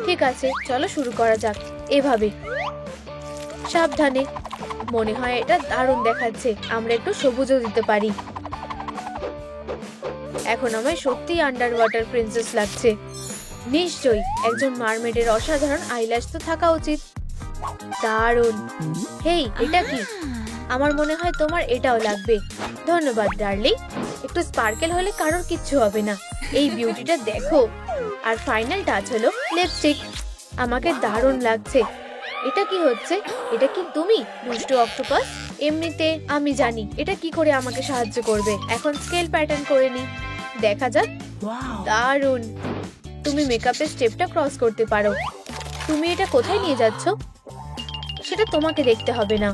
ঠিক আছে, চলো শুরু করা যাক। এভাবে সাবধানে। মনে হয় এটা দারুণ দেখাচ্ছে। আমরা একটু সবুজও দিতে পারি। এখন আমায় সত্যি আন্ডার ওয়াটার প্রিন্সেস লাগছে। নিশ্চয়ই একজন মারমেডের অসাধারণ আইল্যাশ তো থাকা উচিত। দারুণ। হেই, এটা কি? আমার মনে হয় তোমার এটাও লাগবে। ধন্যবাদ ডার্লিং। একটু স্পার্কেল হলে কারোর কিচ্ছু হবে না। এই বিউটিটা দেখো। আর ফাইনাল টাচ হলো লিপস্টিক। আমাকে দারুণ লাগছে। এটা কি হচ্ছে? এটা কি তুমি, দুষ্টু অক্টোপাস? এমনিতে আমি জানি এটা কি করে আমাকে সাহায্য করবে। এখন স্কেল প্যাটার্ন করে নি, দেখা যাক। দারুণ। তুমি মেকআপের স্টেপটা ক্রস করতে পারো। তুমি এটা কোথায় নিয়ে যাচ্ছ সেটা তোমাকে দেখতে হবে না।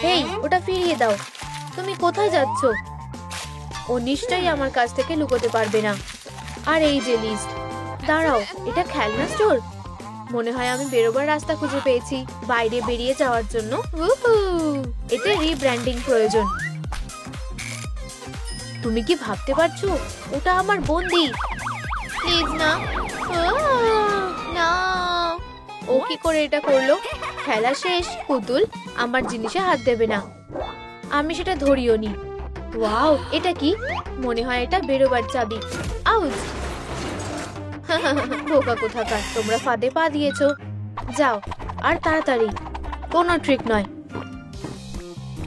হেই, ওটা ফিরিয়ে দাও। তুমি কোথায় যাচ্ছ? ও নিশ্চয়ই আমার কাছ থেকে লুকোতে পারবে না। আর এই যে লিস্ট, দাঁড়াও, এটা খেলনা স্টোর। মনে হয় আমি বেরোবার রাস্তা খুঁজে পেয়েছি বাইরে বেরিয়ে যাওয়ার জন্য। এতে রিব্র্যান্ডিং প্রয়োজন। তুমি কি ভাবতে পারছো ওটা আমার বন্দি? প্লিজ না। না, ও কি করে এটা করলো? খেলা শেষ পুতুল, আমার জিনিসে হাত দেবে না। আমি সেটা ধরিও নি। ওয়াও, এটা কি? মনে হয় এটা বেরোবার চাবি। আউচ। বোকা কোথাকার, তোমরা ফাঁদে পা দিয়েছো। যাও, আর তাড়াতাড়ি। কোনো ট্রিক নয়।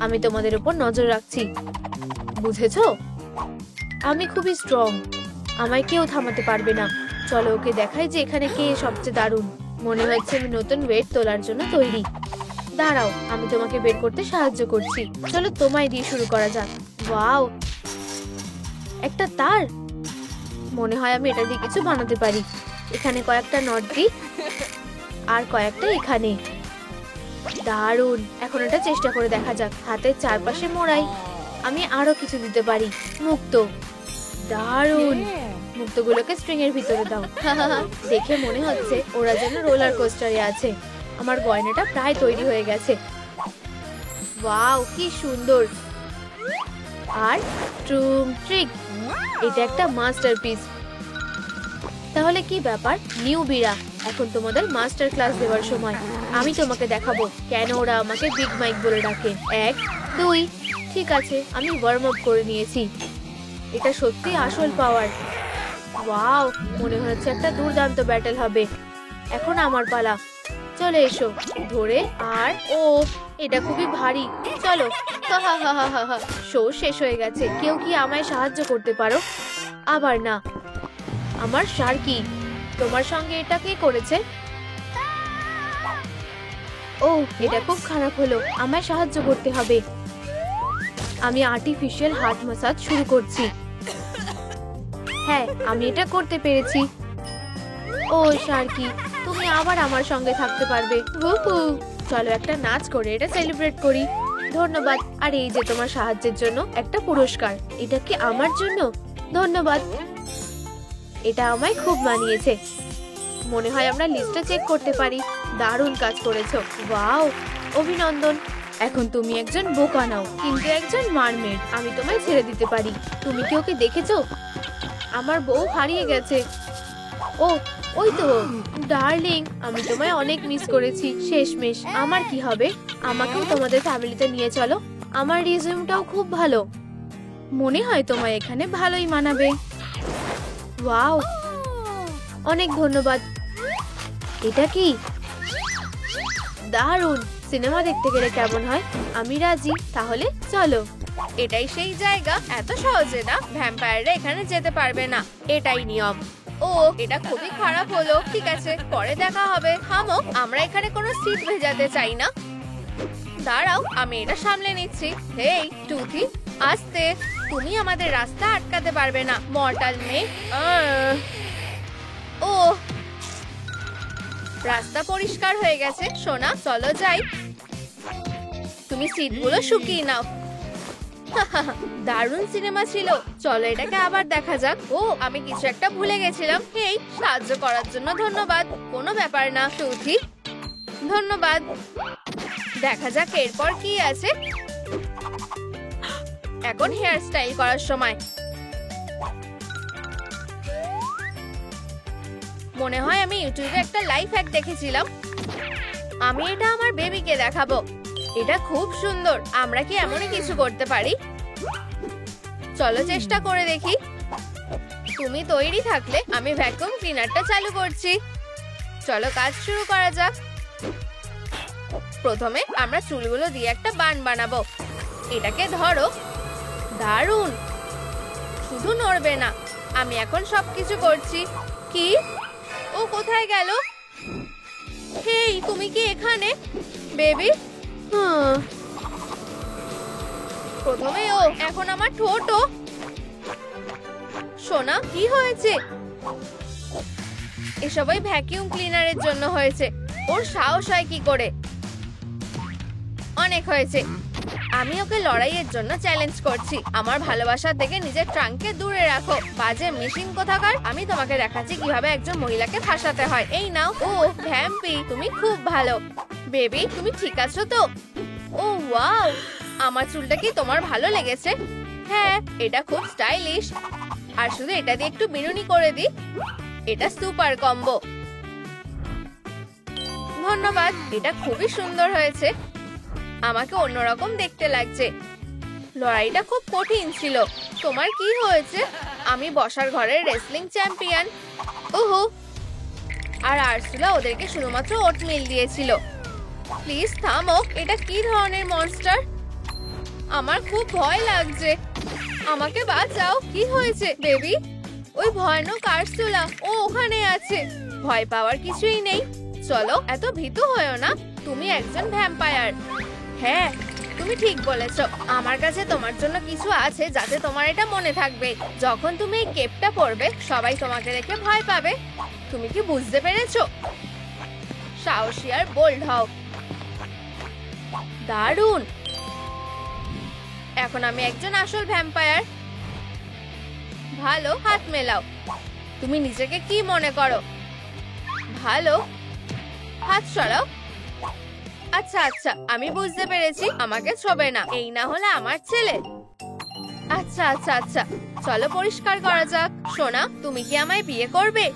আমি তোমাদের উপর নজর রাখছি, বুঝেছো? আমি খুবই স্ট্রং, আমায় কেউ থামাতে পারবে না। চলো ওকে দেখাই যে এখানে কে সবচেয়ে দারুণ। মনে হচ্ছে আমি নতুন ওয়েট তোলার জন্য তৈরি। দাঁড়াও, আমি তোমাকে বের করতে সাহায্য করছি। চলো তোমায় দিয়ে শুরু করা যাক। ওয়াও, একটা তার। মনে হয় আমি এটা দিয়ে কিছু বানাতে পারি। এখানে কয়েকটা নট দিই, আর কয়েকটা এখানে। দারুণ। এখন এটা চেষ্টা করে দেখা যাক। হাতের চারপাশে মোড়াই। আমি আরো কিছু দিতে পারি। মুক্তো। দারুণ। মুক্তগুলোকে স্ট্রিং এর ভিতরে দাও। দেখে মনে হচ্ছে ওরা যেন রোলার কোস্টারে আছে। আমার গয়নাটা প্রায় তৈরি হয়ে গেছে। ওয়াও, কি সুন্দর। আর ট্রুম ট্রিক, এটা একটা মাস্টারপিস। তাহলে কি ব্যাপার নিউ বিরা, এখন তোমাদের মাস্টার ক্লাস দেওয়ার সময়। আমি তোমাকে দেখাবো কেন ওরা আমাকে বিগ মাইক বলে ডাকে। 1, 2। ঠিক আছে, আমি ওয়ার্ম আপ করে নিয়েছি। এটা সত্যি আসল পাওয়ার। ওয়াও, মনে হচ্ছে একটা দুর্দান্ত ব্যাটল হবে। এখন আমার পালা। চলে এসো। ধরে। আর ও, এটা খুবই ভারী। চলো। শো শেষ হয়ে গেছে। কেউ কি আমায় সাহায্য করতে পারো? আবার না। আমার শার্কি, তোমার সঙ্গে এটা কে করেছে? ও, এটা খুব খারাপ হলো। আমায় সাহায্য করতে হবে। আমি আর্টিফিশিয়াল হার্ট ম্যাসাজ শুরু করছি। হ্যাঁ, আমি এটা করতে পেরেছি। ও শার্কি, তুমি আবার আমার সঙ্গে থাকতে পারবে। উহু, চলো একটা নাচ করে এটা সেলিব্রেট করি। ধন্যবাদ। আর এই যে তোমার সাহায্যের জন্য একটা পুরস্কার। এটা কি আমার জন্য? ধন্যবাদ, এটা আমায় খুব মানিয়েছে। মনে হয় আমরা লিস্টটা চেক করতে পারি। দারুণ কাজ করেছো, ওয়াও, অভিনন্দন। এখন তুমি একজন বোকা নাও, কিন্তু একজন মারমেড। আমি তোমায় ছেড়ে দিতে পারি। তুমি কি ওকে দেখেছো? আমার বউ হারিয়ে গেছে। ও, ওই তো ডার্লিং, আমি তোমায় অনেক মিস করেছি। শেষমেশ আমার কি হবে? আমাকেও তোমাদের ফ্যামিলিতে নিয়ে চলো। আমার রিজিউমটাও খুব ভালো, মনে হয় তোমায় এখানে ভালোই মানাবে। ওয়াও, অনেক ধন্যবাদ। এটা কি দারুণ! সিনেমা দেখতে গেলে কেমন হয়? আমি রাজি, তাহলে চলো। এটাই সেই জায়গা। এত সহজে না ভ্যাম্পায়াররা এখানে যেতে পারবে না, এটাই নিয়ম। ও, এটা খুবই খারাপ হলো। ঠিক আছে, পরে দেখা হবে। থামো, আমরা এখানে কোনো সিট ভেজাতে চাই না। দাঁড়াও, আমি এটা সামলে নিচ্ছি। হেই টুথি, আস্তে। তুমি আমাদের রাস্তা আটকাতে পারবে না, মর্টাল মেয়ে। ও, রাস্তা পরিষ্কার হয়ে গেছে। সোনা, চলো যাই। তুমি সিটগুলো শুকিয়ে নাও। দারুণ সিনেমা ছিল। চলো এটাকে আবার দেখা যাক। ও, আমি কিছু একটা ভুলে গেছিলাম। হেই, সাহায্য করার জন্য ধন্যবাদ। কোনো ব্যাপার না টুথি, ধন্যবাদ। দেখা যাক এরপর কি আছে। এখন হেয়ার স্টাইল করার সময়। মনে হয় আমি ইউটিউবে একটা লাইফ হ্যাক দেখেছিলাম। আমি এটা আমার বেবিকে দেখাবো। এটা খুব সুন্দর। আমরা কি এমনই কিছু করতে পারি? চলো চেষ্টা করে দেখি। তুমি তৈরি থাকলে আমি ভ্যাকুয়াম ক্লিনারটা চালু করছি। চলো কাজ শুরু করা যাক। প্রথমে আমরা চুলগুলো দিয়ে একটা বান বানাবো। এটাকে ধরো। দারুণ, শুধু নড়বে না। আমি এখন সবকিছু করছি। কি? ও কোথায় গেল? হেই, তুমি কি এখানে বেবি? প্রথমে ও, এখন আমার ঠোঁটও। সোনা, কি হয়েছে? এসব ওই ভ্যাকিউম ক্লিনারের জন্য হয়েছে। ওর সাহস হয় কি করে? অনেক হয়েছে। আমি ওকে লড়াইয়ের জন্য চ্যালেঞ্জ করছি। আমার ভালোবাসা থেকে নিজের ট্রাঙ্ককে দূরে রাখো, বাজে মেশিন কোথাকার। আমি তোমাকে দেখাচ্ছি কিভাবে একজন মহিলাকে ফাঁসাতে হয়। এই নাও। ও ভ্যাম্পি, তুমি খুব ভালো। বেবি, তুমি ঠিক আছো তো? ও ওয়াও, আমার চুলটা কি তোমার ভালো লেগেছে? হ্যাঁ, এটা খুব স্টাইলিশ। আর শুধু এটা দিয়ে একটু বিনুনি করে দিই। এটা সুপার কম্বো। ধন্যবাদ, এটা খুবই সুন্দর হয়েছে। আমাকে অন্যরকম দেখতে লাগছে। লড়াইটা খুব কঠিন ছিল। তোমার কি হয়েছে? আমি বসার ঘরের রেসলিং চ্যাম্পিয়ন। ওহো, আর আরসুলা ওদেরকে শুধুমাত্র ওটমিল দিয়েছিল। প্লিজ থামো। এটা কি ধরনের মনস্টার? আমার খুব ভয় লাগছে। আমাকে বাঁচাও। কি হয়েছে বেবি? ওই ভয়ানক আরসুলা, ও ওখানে আছে। ভয় পাওয়ার কিছুই নেই। চলো, এত ভীতু হয়ো না। তুমি একজন ভ্যাম্পায়ার। হ্যাঁ, তুমি ঠিক বলেছো। আমার কাছে তোমার জন্য কিছু আছে যাতে তোমার এটা মনে থাকবে। যখন তুমি এই কেপটা পরবে, সবাই তোমাকে দেখে ভয় পাবে। তুমি কি বুঝতে পেরেছো? সাহসী আর বোল্ড হও। দারুণ। এখন আমি একজন আসল ভ্যাম্পায়ার। ভালো, হাত মেলাও। তুমি নিজেকে কি মনে করো? ভালো, হাত সরাও। আচ্ছা আচ্ছা, আমি বুঝতে পেরেছি। আমাকে ছোবে না। এই না হলে আমার ছেলে। আচ্ছা আচ্ছা আচ্ছা, চলো পরিষ্কার করা যাক। সোনা, তুমি কি আমায় বিয়ে করবে?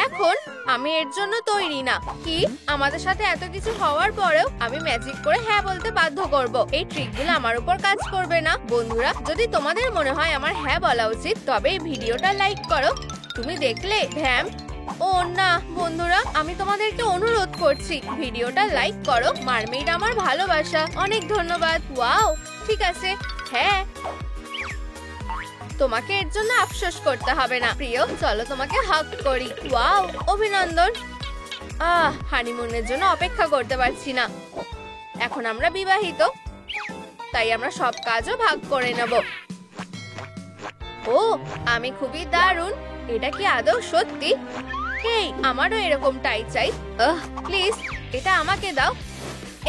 এখন আমি এর জন্য তৈরি না। কি? আমাদের সাথে এত কিছু হওয়ার পরেও আমি ম্যাজিক করে হ্যাঁ বলতে বাধ্য করব। এই ট্রিকগুলো আমার উপর কাজ করবে না। বন্ধুরা, যদি তোমাদের মনে হয় আমার হ্যাঁ বলা উচিত, তবে এই ভিডিওটা লাইক করো। তুমি দেখলে ভ্যাম? ও না বন্ধুরা, আমি তোমাদেরকে অনুরোধ করছি, ভিডিওটা লাইক করো। মারমেইড আমার ভালোবাসা। অনেক ধন্যবাদ। ওয়াও, ঠিক আছে। হ্যাঁ, তোমাকে এর জন্য আফসোস করতে হবে না। প্রিয়, চলো তোমাকে হাগ করি। ওয়াও, অভিনন্দন। হানিমুনের জন্য অপেক্ষা করতে পারছি না। এখন আমরা বিবাহিত। তাই আমরা সব কাজও ভাগ করে নেব। ও, আমি খুবই দারুণ। এটা কি আদৌ সত্যি? হেই, আমারও এরকম টাই চাই। প্লিজ এটা আমাকে দাও।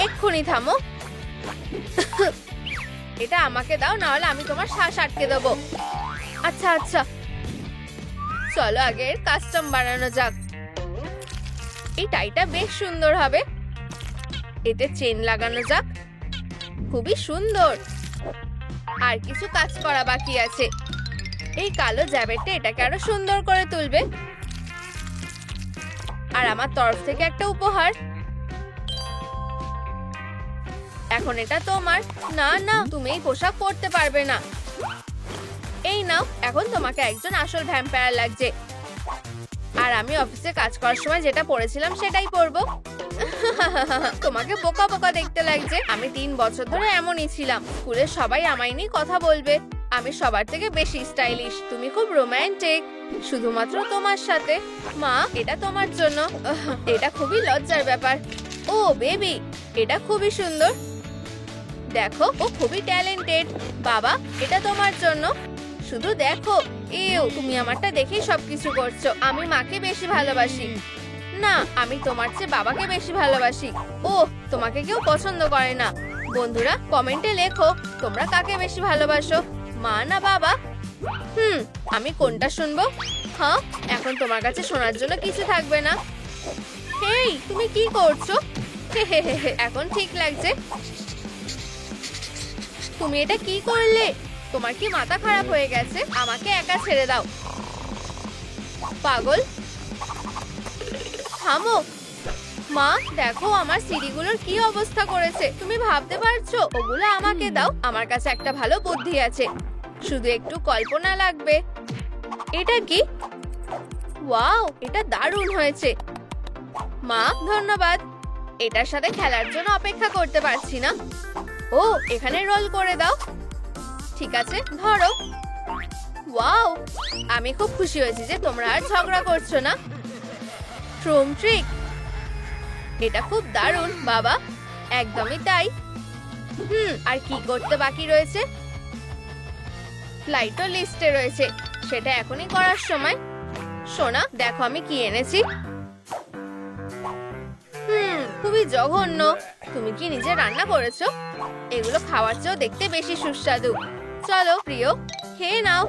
এক্ষুনি থামো। এটা আমাকে দাও, না হলে আমি তোমার শ্বাস আটকে দেবো। আচ্ছা আচ্ছা, চলো আগে কাস্টম বানানো যাক। এই টাইটা বেশ সুন্দর হবে। এতে চেন লাগানো যাক। খুবই সুন্দর। আর কিছু কাজ করা বাকি আছে। এই কালো জ্যাবেটটা এটাকে আরো সুন্দর করে তুলবে। আর আমার তরফ থেকে একটা উপহার। এখন এটা তোমার। না না, তুমি এই পোশাক পরতে পারবে না। এই নাও, এখন তোমাকে একজন আসল ভ্যাম্পায়ার লাগছে। আর আমি অফিসে কাজ করার সময় যেটা পরেছিলাম সেটাই পরবো। তোমাকে বোকা বোকা দেখতে লাগছে। আমি 3 বছর ধরে এমনই ছিলাম। স্কুলে সবাই আমায় নিয়ে কথা বলবে। আমি সবার থেকে বেশি স্টাইলিশ। তুমি খুব রোমান্টিক, শুধুমাত্র তোমার সাথে। মা, এটা তোমার জন্য। এটা খুবই লজ্জার ব্যাপার। ও বেবি, এটা খুবই সুন্দর। দেখো, ও খুবই ট্যালেন্টেড। বাবা, এটা তোমার জন্য। শুধু দেখো। এও, তুমি আমারটা দেখেই সবকিছু করছো। আমি মাকে বেশি ভালোবাসি। না, আমি তোমার চেয়ে বাবাকে বেশি ভালোবাসি। ও, তোমাকে কেউ পছন্দ করে না। বন্ধুরা কমেন্টে লেখো তোমরা কাকে বেশি ভালোবাসো, মা না বাবা? আমি কোনটা শুনবো? হ্যাঁ, এখন তোমার কাছে শোনার জন্য কিছু থাকবে না। হেই, তুমি কি করছো? এখন ঠিক লাগছে। তুমি এটা কি করলে? তোমার কি মাথা খারাপ হয়ে গেছে? আমাকে একা ছেড়ে দাও। পাগল, থামো। মা, দেখো আমার সিঁড়িগুলোর কি অবস্থা করেছে। তুমি ভাবতে পারছো? ওগুলো আমাকে দাও। আমার কাছে একটা ভালো বুদ্ধি আছে। শুধু একটু কল্পনা লাগবে। এটা কি? ওয়াও, এটা দারুণ হয়েছে। মা, ধন্যবাদ। এটার সাথে খেলার জন্য অপেক্ষা করতে পারছি না। ও, এখানে রোল করে দাও। ঠিক আছে, ধরো। ওয়াও, আমি খুব খুশি হয়েছি যে তোমরা আর ঝগড়া করছো না। ট্রুম ট্রিক, এটা খুব দারুণ বাবা। একদমই তাই। আর কি করতে বাকি রয়েছে? ফ্লাইটও লিস্টে রয়েছে, সেটা এখনই করার সময়। সোনা, দেখো আমি কি এনেছি। খুবই জঘন্য। তুমি কি নিজে রান্না করেছো? এগুলো খাওয়ার চেয়েও দেখতে বেশি সুস্বাদু। চলো প্রিয়, খেয়ে নাও।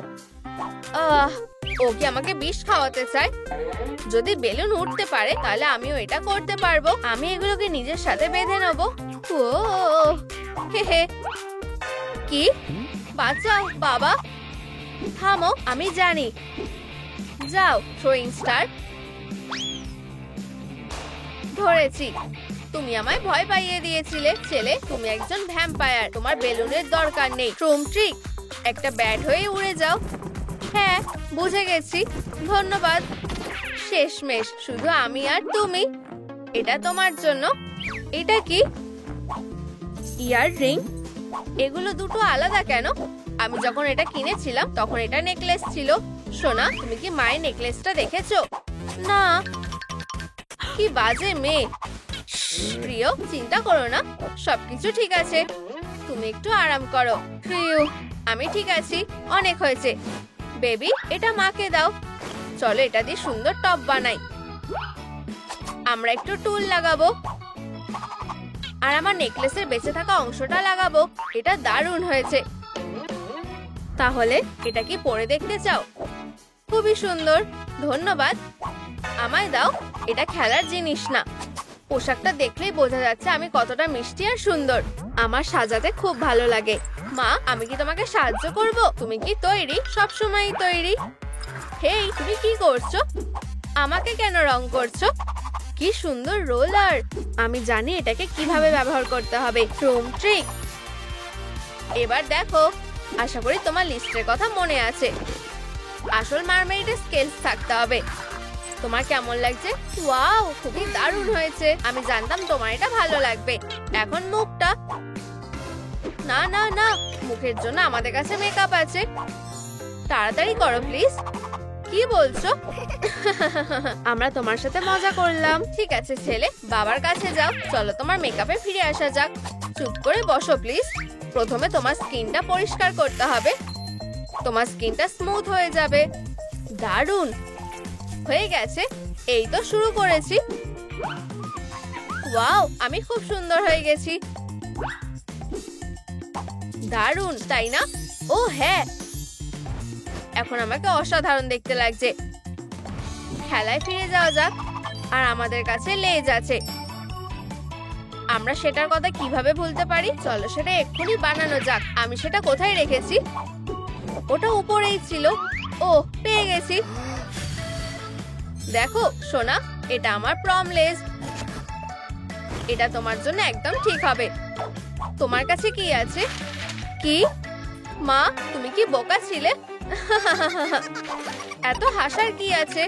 ও কি আমাকে বিষ খাওয়াতে চায়? যদি বেলুন উঠতে পারে তাহলে আমিও এটা করতে পারবো। আমি এগুলোকে নিজের সাথে বেঁধে নেবো। ও হে, কি? বাঁচাও বাবা। থামো, আমি জানি। যাও, থ্রোয়িং স্টার। ধরেছি। তুমি আমায় ভয় পাইয়ে দিয়েছিলে। ছেলে, তুমি একজন ভ্যাম্পায়ার। তোমার বেলুনের দরকার নেই। ট্রুম ট্রিক, একটা ব্যাট হয়ে উড়ে যাও। হ্যাঁ, বুঝে গেছি। ধন্যবাদ। শেষমেশ শুধু আমি আর তুমি। এটা তোমার জন্য। এটা কি? ইয়ার রিং। এগুলো দুটো আলাদা কেন? আমি যখন এটা কিনেছিলাম তখন এটা নেকলেস ছিল। সোনা, তুমি কি মায়ের নেকলেসটা দেখেছো? না। কি বাজে মেয়ে। প্রিয়, চিন্তা করো না, সবকিছু ঠিক আছে। তুমি একটু আরাম করো। প্রিয়, আমি ঠিক আছি। অনেক হয়েছে। বেবি, এটা মাকে দাও। চলো এটা দিয়ে সুন্দর টপ বানাই। আমরা একটু টুল লাগাবো। আর আমার নেকলেসের বেঁচে থাকা অংশটা লাগাবো। এটা দারুণ হয়েছে। তাহলে এটা কি পরে দেখতে চাও? খুবই সুন্দর। ধন্যবাদ। আমায় দাও। এটা খেলার জিনিস না। পোশাকটা দেখলেই বোঝা যাচ্ছে আমি কতটা মিষ্টি আর সুন্দর। আমার সাজাতে খুব ভালো লাগে। মা, আমি কি তোমাকে সাহায্য করব? তুমি কি তৈরি? সব সময় তৈরি। হেই, তুমি কি করছো? আমাকে কেন রং করছো? কি সুন্দর রোলার। আমি জানি এটাকে কিভাবে ব্যবহার করতে হবে। ট্রুম ট্রিক। এবার দেখো। আশা করি তোমার লিস্টের কথা মনে আছে। আসল মারমেরিডের স্কেলস থাকতে হবে। তোমার কেমন লাগছে? ওয়াও, খুবই দারুণ হয়েছে। আমি জানতাম তোমার এটা ভালো লাগবে। এখন মুখটা। না না না, মুখের জন্য আমাদের কাছে মেকআপ আছে। তাড়াতাড়ি করো প্লিজ। কি বলছো? আমরা তোমার সাথে মজা করলাম। ঠিক আছে ছেলে, বাবার কাছে যাও। চলো তোমার মেকআপে ফিরে আসা যাক। চুপ করে বসো প্লিজ। প্রথমে তোমার স্কিনটা পরিষ্কার করতে হবে, তোমার স্কিনটা স্মুথ হয়ে যাবে। দারুণ হয়ে গেছে, এই তো শুরু করেছি। ওয়াও, আমি খুব সুন্দর হয়ে গেছি। দারুণ, তাই না? ও হ্যাঁ, এখন আমাকে অসাধারণ দেখতে লাগছে। খেলায় ফিরে যাওয়া যাক। আর আমাদের কাছে লেজ আছে, আমরা সেটার কথা কিভাবে ভুলতে পারি? চলো সেটা এক্ষুনি বানানো যাক। আমি সেটা কোথায় রেখেছি? ওটা উপরেই ছিল। ও, পেয়ে গেছি। দেখো সোনা, এটা আমার প্রম লেজ। এটা তোমার জন্য একদম ঠিক হবে। তোমার কাছে কি আছে? কি মা, তুমি কি বোকা ছিলে? এত হাসার কি আছে?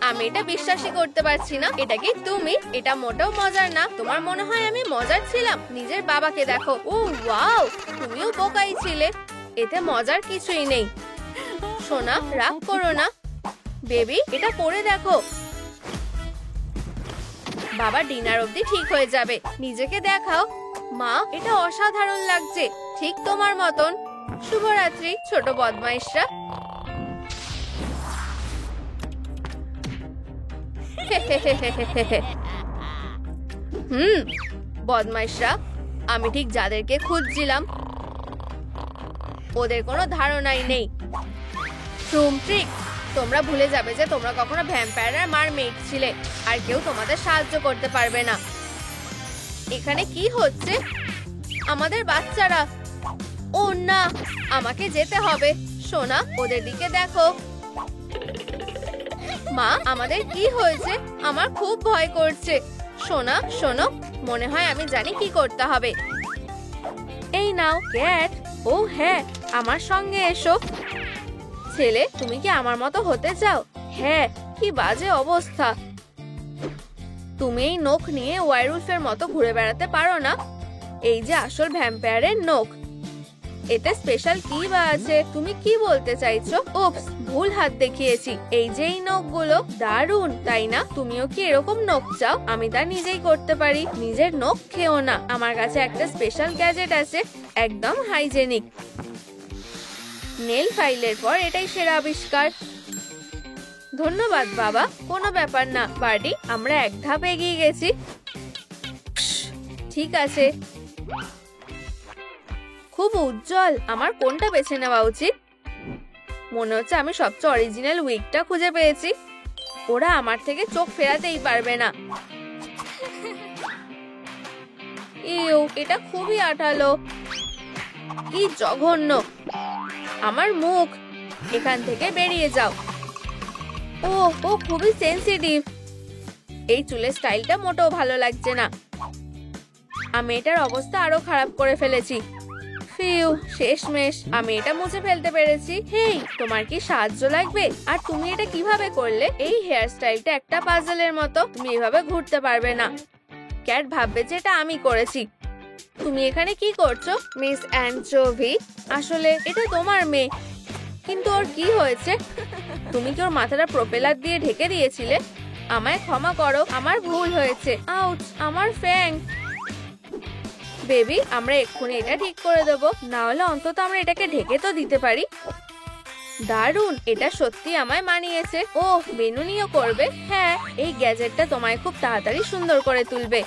আমি এটা বিশ্বাসই করতে পারছি না। এটা কি তুমি? এটা মোটেও মজার না। তোমার মনে হয় আমি মজার ছিলাম? নিজের বাবাকে দেখো। ও ওয়াও, তুমিও বোকাই ছিলে। এতে মজার কিছুই নেই। সোনা, রাগ করো না। বেবি, এটা পরে দেখো। বাবা ডিনার অবধি ঠিক হয়ে যাবে। নিজেকে দেখাও। মা, এটা অসাধারণ লাগছে, ঠিক তোমার মতন। শুভরাত্রি ছোট বদমাইশরা। বদমাইশরা, আমি ঠিক যাদেরকে খুঁজছিলাম ওদের কোনো ধারণাই নেই। রুম ট্রিক, তোমরা ভুলে যাবে যে তোমরা কখনো ভ্যাম্পায়ারের মারমেইড ছিলে, আর কেউ তোমাদের সাহায্য করতে পারবে না। এখানে কি হচ্ছে? আমাদের বাচ্চারা। ও না, আমাকে যেতে হবে। সোনা, ওদের দিকে দেখো। মা, আমাদের কি হয়েছে? আমার খুব ভয় করছে। সোনা শোনো, মনে হয় আমি জানি কি করতে হবে। এই নাও ক্যাট। ও হ্যাঁ, আমার সঙ্গে এসো। ছেলে, তুমি কি আমার মতো হতে চাও? হ্যাঁ, কি বাজে অবস্থা। তুমি এই নখ নিয়ে ওয়ারউলফের মতো ঘুরে বেড়াতে পারো না? এই যে আসল ভ্যাম্পায়ারের নখ, এতে স্পেশাল কি বা আছে? তুমি কি বলতে চাইছো? উপস, ভুল হাত দেখিয়েছি। এই যে এই নখগুলো দারুণ, তাই না? তুমিও কি এরকম নখ চাও? আমি তা নিজেই করতে পারি। নিজের নখ খেও না। আমার কাছে একটা স্পেশাল গ্যাজেট আছে, একদম হাইজেনিক। নেল ফাইলের পর এটাই সেরা আবিষ্কার। ধন্যবাদ বাবা। কোনো ব্যাপার না বার্ডি, আমরা এক ধাপ এগিয়ে গেছি। ঠিক আছে, খুব উজ্জ্বল। আমার কোনটা বেছে নেওয়া উচিত? মনে হচ্ছে আমি সবচেয়ে অরিজিনাল উইকটা খুঁজে পেয়েছি। ওরা আমার থেকে চোখ ফেরাতেই পারবে না। ইউ, এটা খুবই আঠালো। কি জঘন্য। আমার মুখ, এখান থেকে বেরিয়ে যাও। ও ও খুবই সেনসিটিভ। এই চুলের স্টাইলটা মোটেও ভালো লাগছে না। আমি এটার অবস্থা আরো খারাপ করে ফেলেছি। ফিউ, শেষমেশ আমি এটা মুছে ফেলতে পেরেছি। হেই, তোমার কি সাহায্য লাগবে? আর তুমি এটা কিভাবে করলে? এই হেয়ার স্টাইলটা একটা পাজলের মতো। তুমি এভাবে ঘুরতে পারবে না। ক্যাট ভাববে যে এটা আমি করেছি। তুমি এখানে কি করছো? মিস অ্যানচোভি, আসলে এটা তোমার মেয়ে। কিন্তু ওর কি হয়েছে? তুমি কি ওর মাথাটা প্রপেলার দিয়ে ঢেকে দিয়েছিলে? আমায় ক্ষমা করো, আমার ভুল হয়েছে। আউচ, আমার ফ্যাং। বেবি, আমরা এক্ষুনি এটা ঠিক করে দেবো। না হলে অন্তত আমরা এটাকে ঢেকে তো দিতে পারি। দারুণ, এটা সত্যি আমায় মানিয়েছে। ও, বেনুনিও করবে? হ্যাঁ, এই গ্যাজেটটা তোমায় খুব তাড়াতাড়ি সুন্দর করে তুলবে।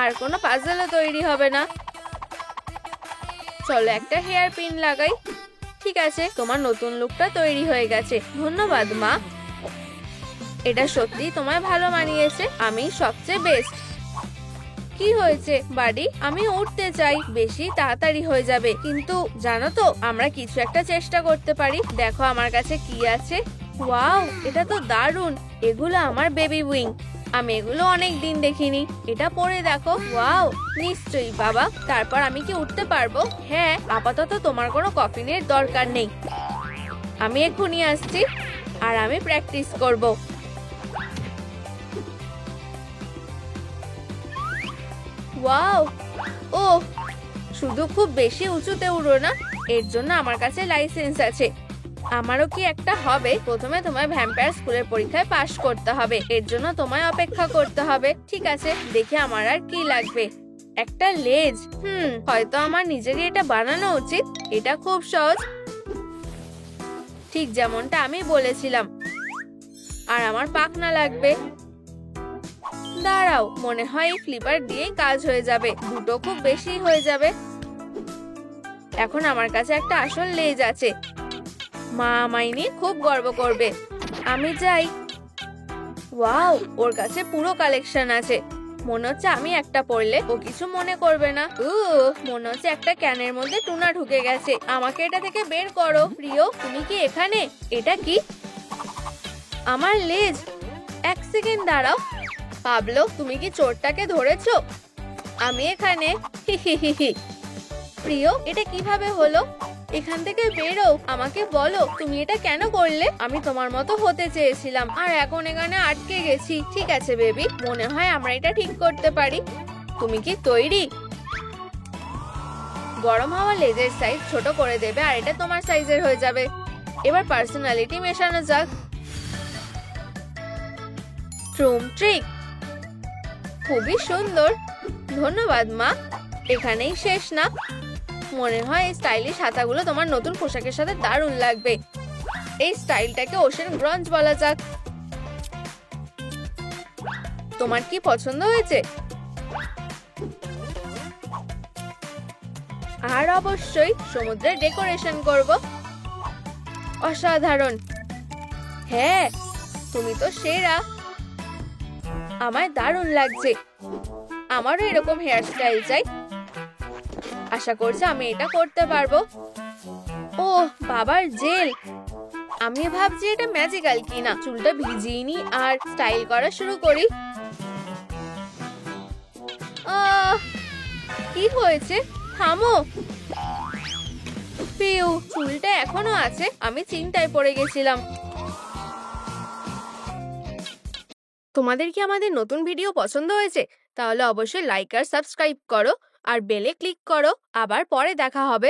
আর কোনো পাজলও তৈরি হবে না। চলো একটা হেয়ার পিন লাগাই। ঠিক আছে, তোমার নতুন লুকটা তৈরি হয়ে গেছে। ধন্যবাদ মা, এটা সত্যি তোমায় ভালো মানিয়েছে। আমি সবচেয়ে বেস্ট। কি হয়েছে বাডি? আমি উঠতে চাই, বেশি তাড়াতাড়ি হয়ে যাবে। কিন্তু জানো তো, আমরা কিছু একটা চেষ্টা করতে পারি। দেখো আমার কাছে কি আছে। ওয়াও, এটা তো দারুণ। এগুলো আমার বেবি উইং। আমি এগুলো অনেক দিন দেখিনি। এটা পরে দেখো। ওয়াও, নিশ্চয়ই বাবা। তারপর আমি কি উঠতে পারবো? হ্যাঁ, আপাতত তোমার কোনো কফিনের দরকার নেই। আমি এক্ষুনি আসছি, আর আমি প্র্যাকটিস করব। ওয়াও, ও শুধু খুব বেশি উঁচুতে উড়ো না। এর জন্য আমার কাছে লাইসেন্স আছে। আমারও কি একটা হবে? প্রথমে তোমায় ভ্যাম্পায়ার স্কুলের পরীক্ষায় পাশ করতে হবে। এর জন্য তোমায় অপেক্ষা করতে হবে। ঠিক আছে, দেখি আমার আর কি লাগবে। একটা লেজ। হয়তো আমার নিজেরই এটা বানানো উচিত। এটা খুব সহজ, ঠিক যেমনটা আমি বলেছিলাম। আর আমার পাখনা লাগবে। দাঁড়াও, মনে হয় এই ফ্লিপার দিয়েই কাজ হয়ে যাবে। দুটো খুব বেশি হয়ে যাবে। এখন আমার কাছে একটা আসল লেজ আছে। মা আমায় নিয়ে খুব গর্ব করবে। আমি যাই। ওয়াও, ওর কাছে পুরো কালেকশন আছে। মনে হচ্ছে আমি একটা পড়লে ও কিছু মনে করবে না। মনে হচ্ছে একটা ক্যানের মধ্যে টুনা ঢুকে গেছে। আমাকে এটা থেকে বের করো। প্রিয়, তুমি কি এখানে? এটা কি? আমার লেজ। এক সেকেন্ড দাঁড়াও। পাবলো, তুমি কি চোরটাকে ধরেছো? আমি এখানে। প্রিয়, এটা কিভাবে হলো? এখান থেকে বেরো। আমাকে বলো তুমি এটা কেন করলে? আমি তোমার মতো হতে চেয়েছিলাম, আর এখন এখানে আটকে গেছি। ঠিক আছে বেবি, মনে হয় আমরা এটা ঠিক করতে পারি। তুমি কি তৈরি? গরম হাওয়া লেজের সাইজ ছোট করে দেবে, আর এটা তোমার সাইজের হয়ে যাবে। এবার পার্সোনালিটি মেশানো যাক। ট্রুম ট্রিক, খুবই সুন্দর। ধন্যবাদ মা। এখানেই শেষ না। মনে হয় এই স্টাইলিশ হাতাগুলো তোমার নতুন পোশাকের সাথে দারুণ লাগবে। এই স্টাইলটাকে ওশেন গ্রঞ্জ বলা যাক। তোমার কি পছন্দ হয়েছে? আর অবশ্যই সমুদ্রের ডেকোরেশন করব। অসাধারণ। হ্যাঁ, তুমি তো সেরা। আমায় দারুণ লাগছে। আমারও এরকম হেয়ার স্টাইল চাই। আশা করছি আমি এটা করতে পারবো। ওহ, বাবার জেল। আমি ভাবছি এটা ম্যাজিক্যাল কিনা। চুলটা ভিজিয়ে নি আর স্টাইল করা শুরু করি। কি হয়েছে? থামো। পিউ, চুলটা এখনো আছে। আমি চিন্তায় পড়ে গেছিলাম। তোমাদের কি আমাদের নতুন ভিডিও পছন্দ হয়েছে? তাহলে অবশ্যই লাইক আর সাবস্ক্রাইব করো, আর বেলে ক্লিক করো। আবার পরে দেখা হবে।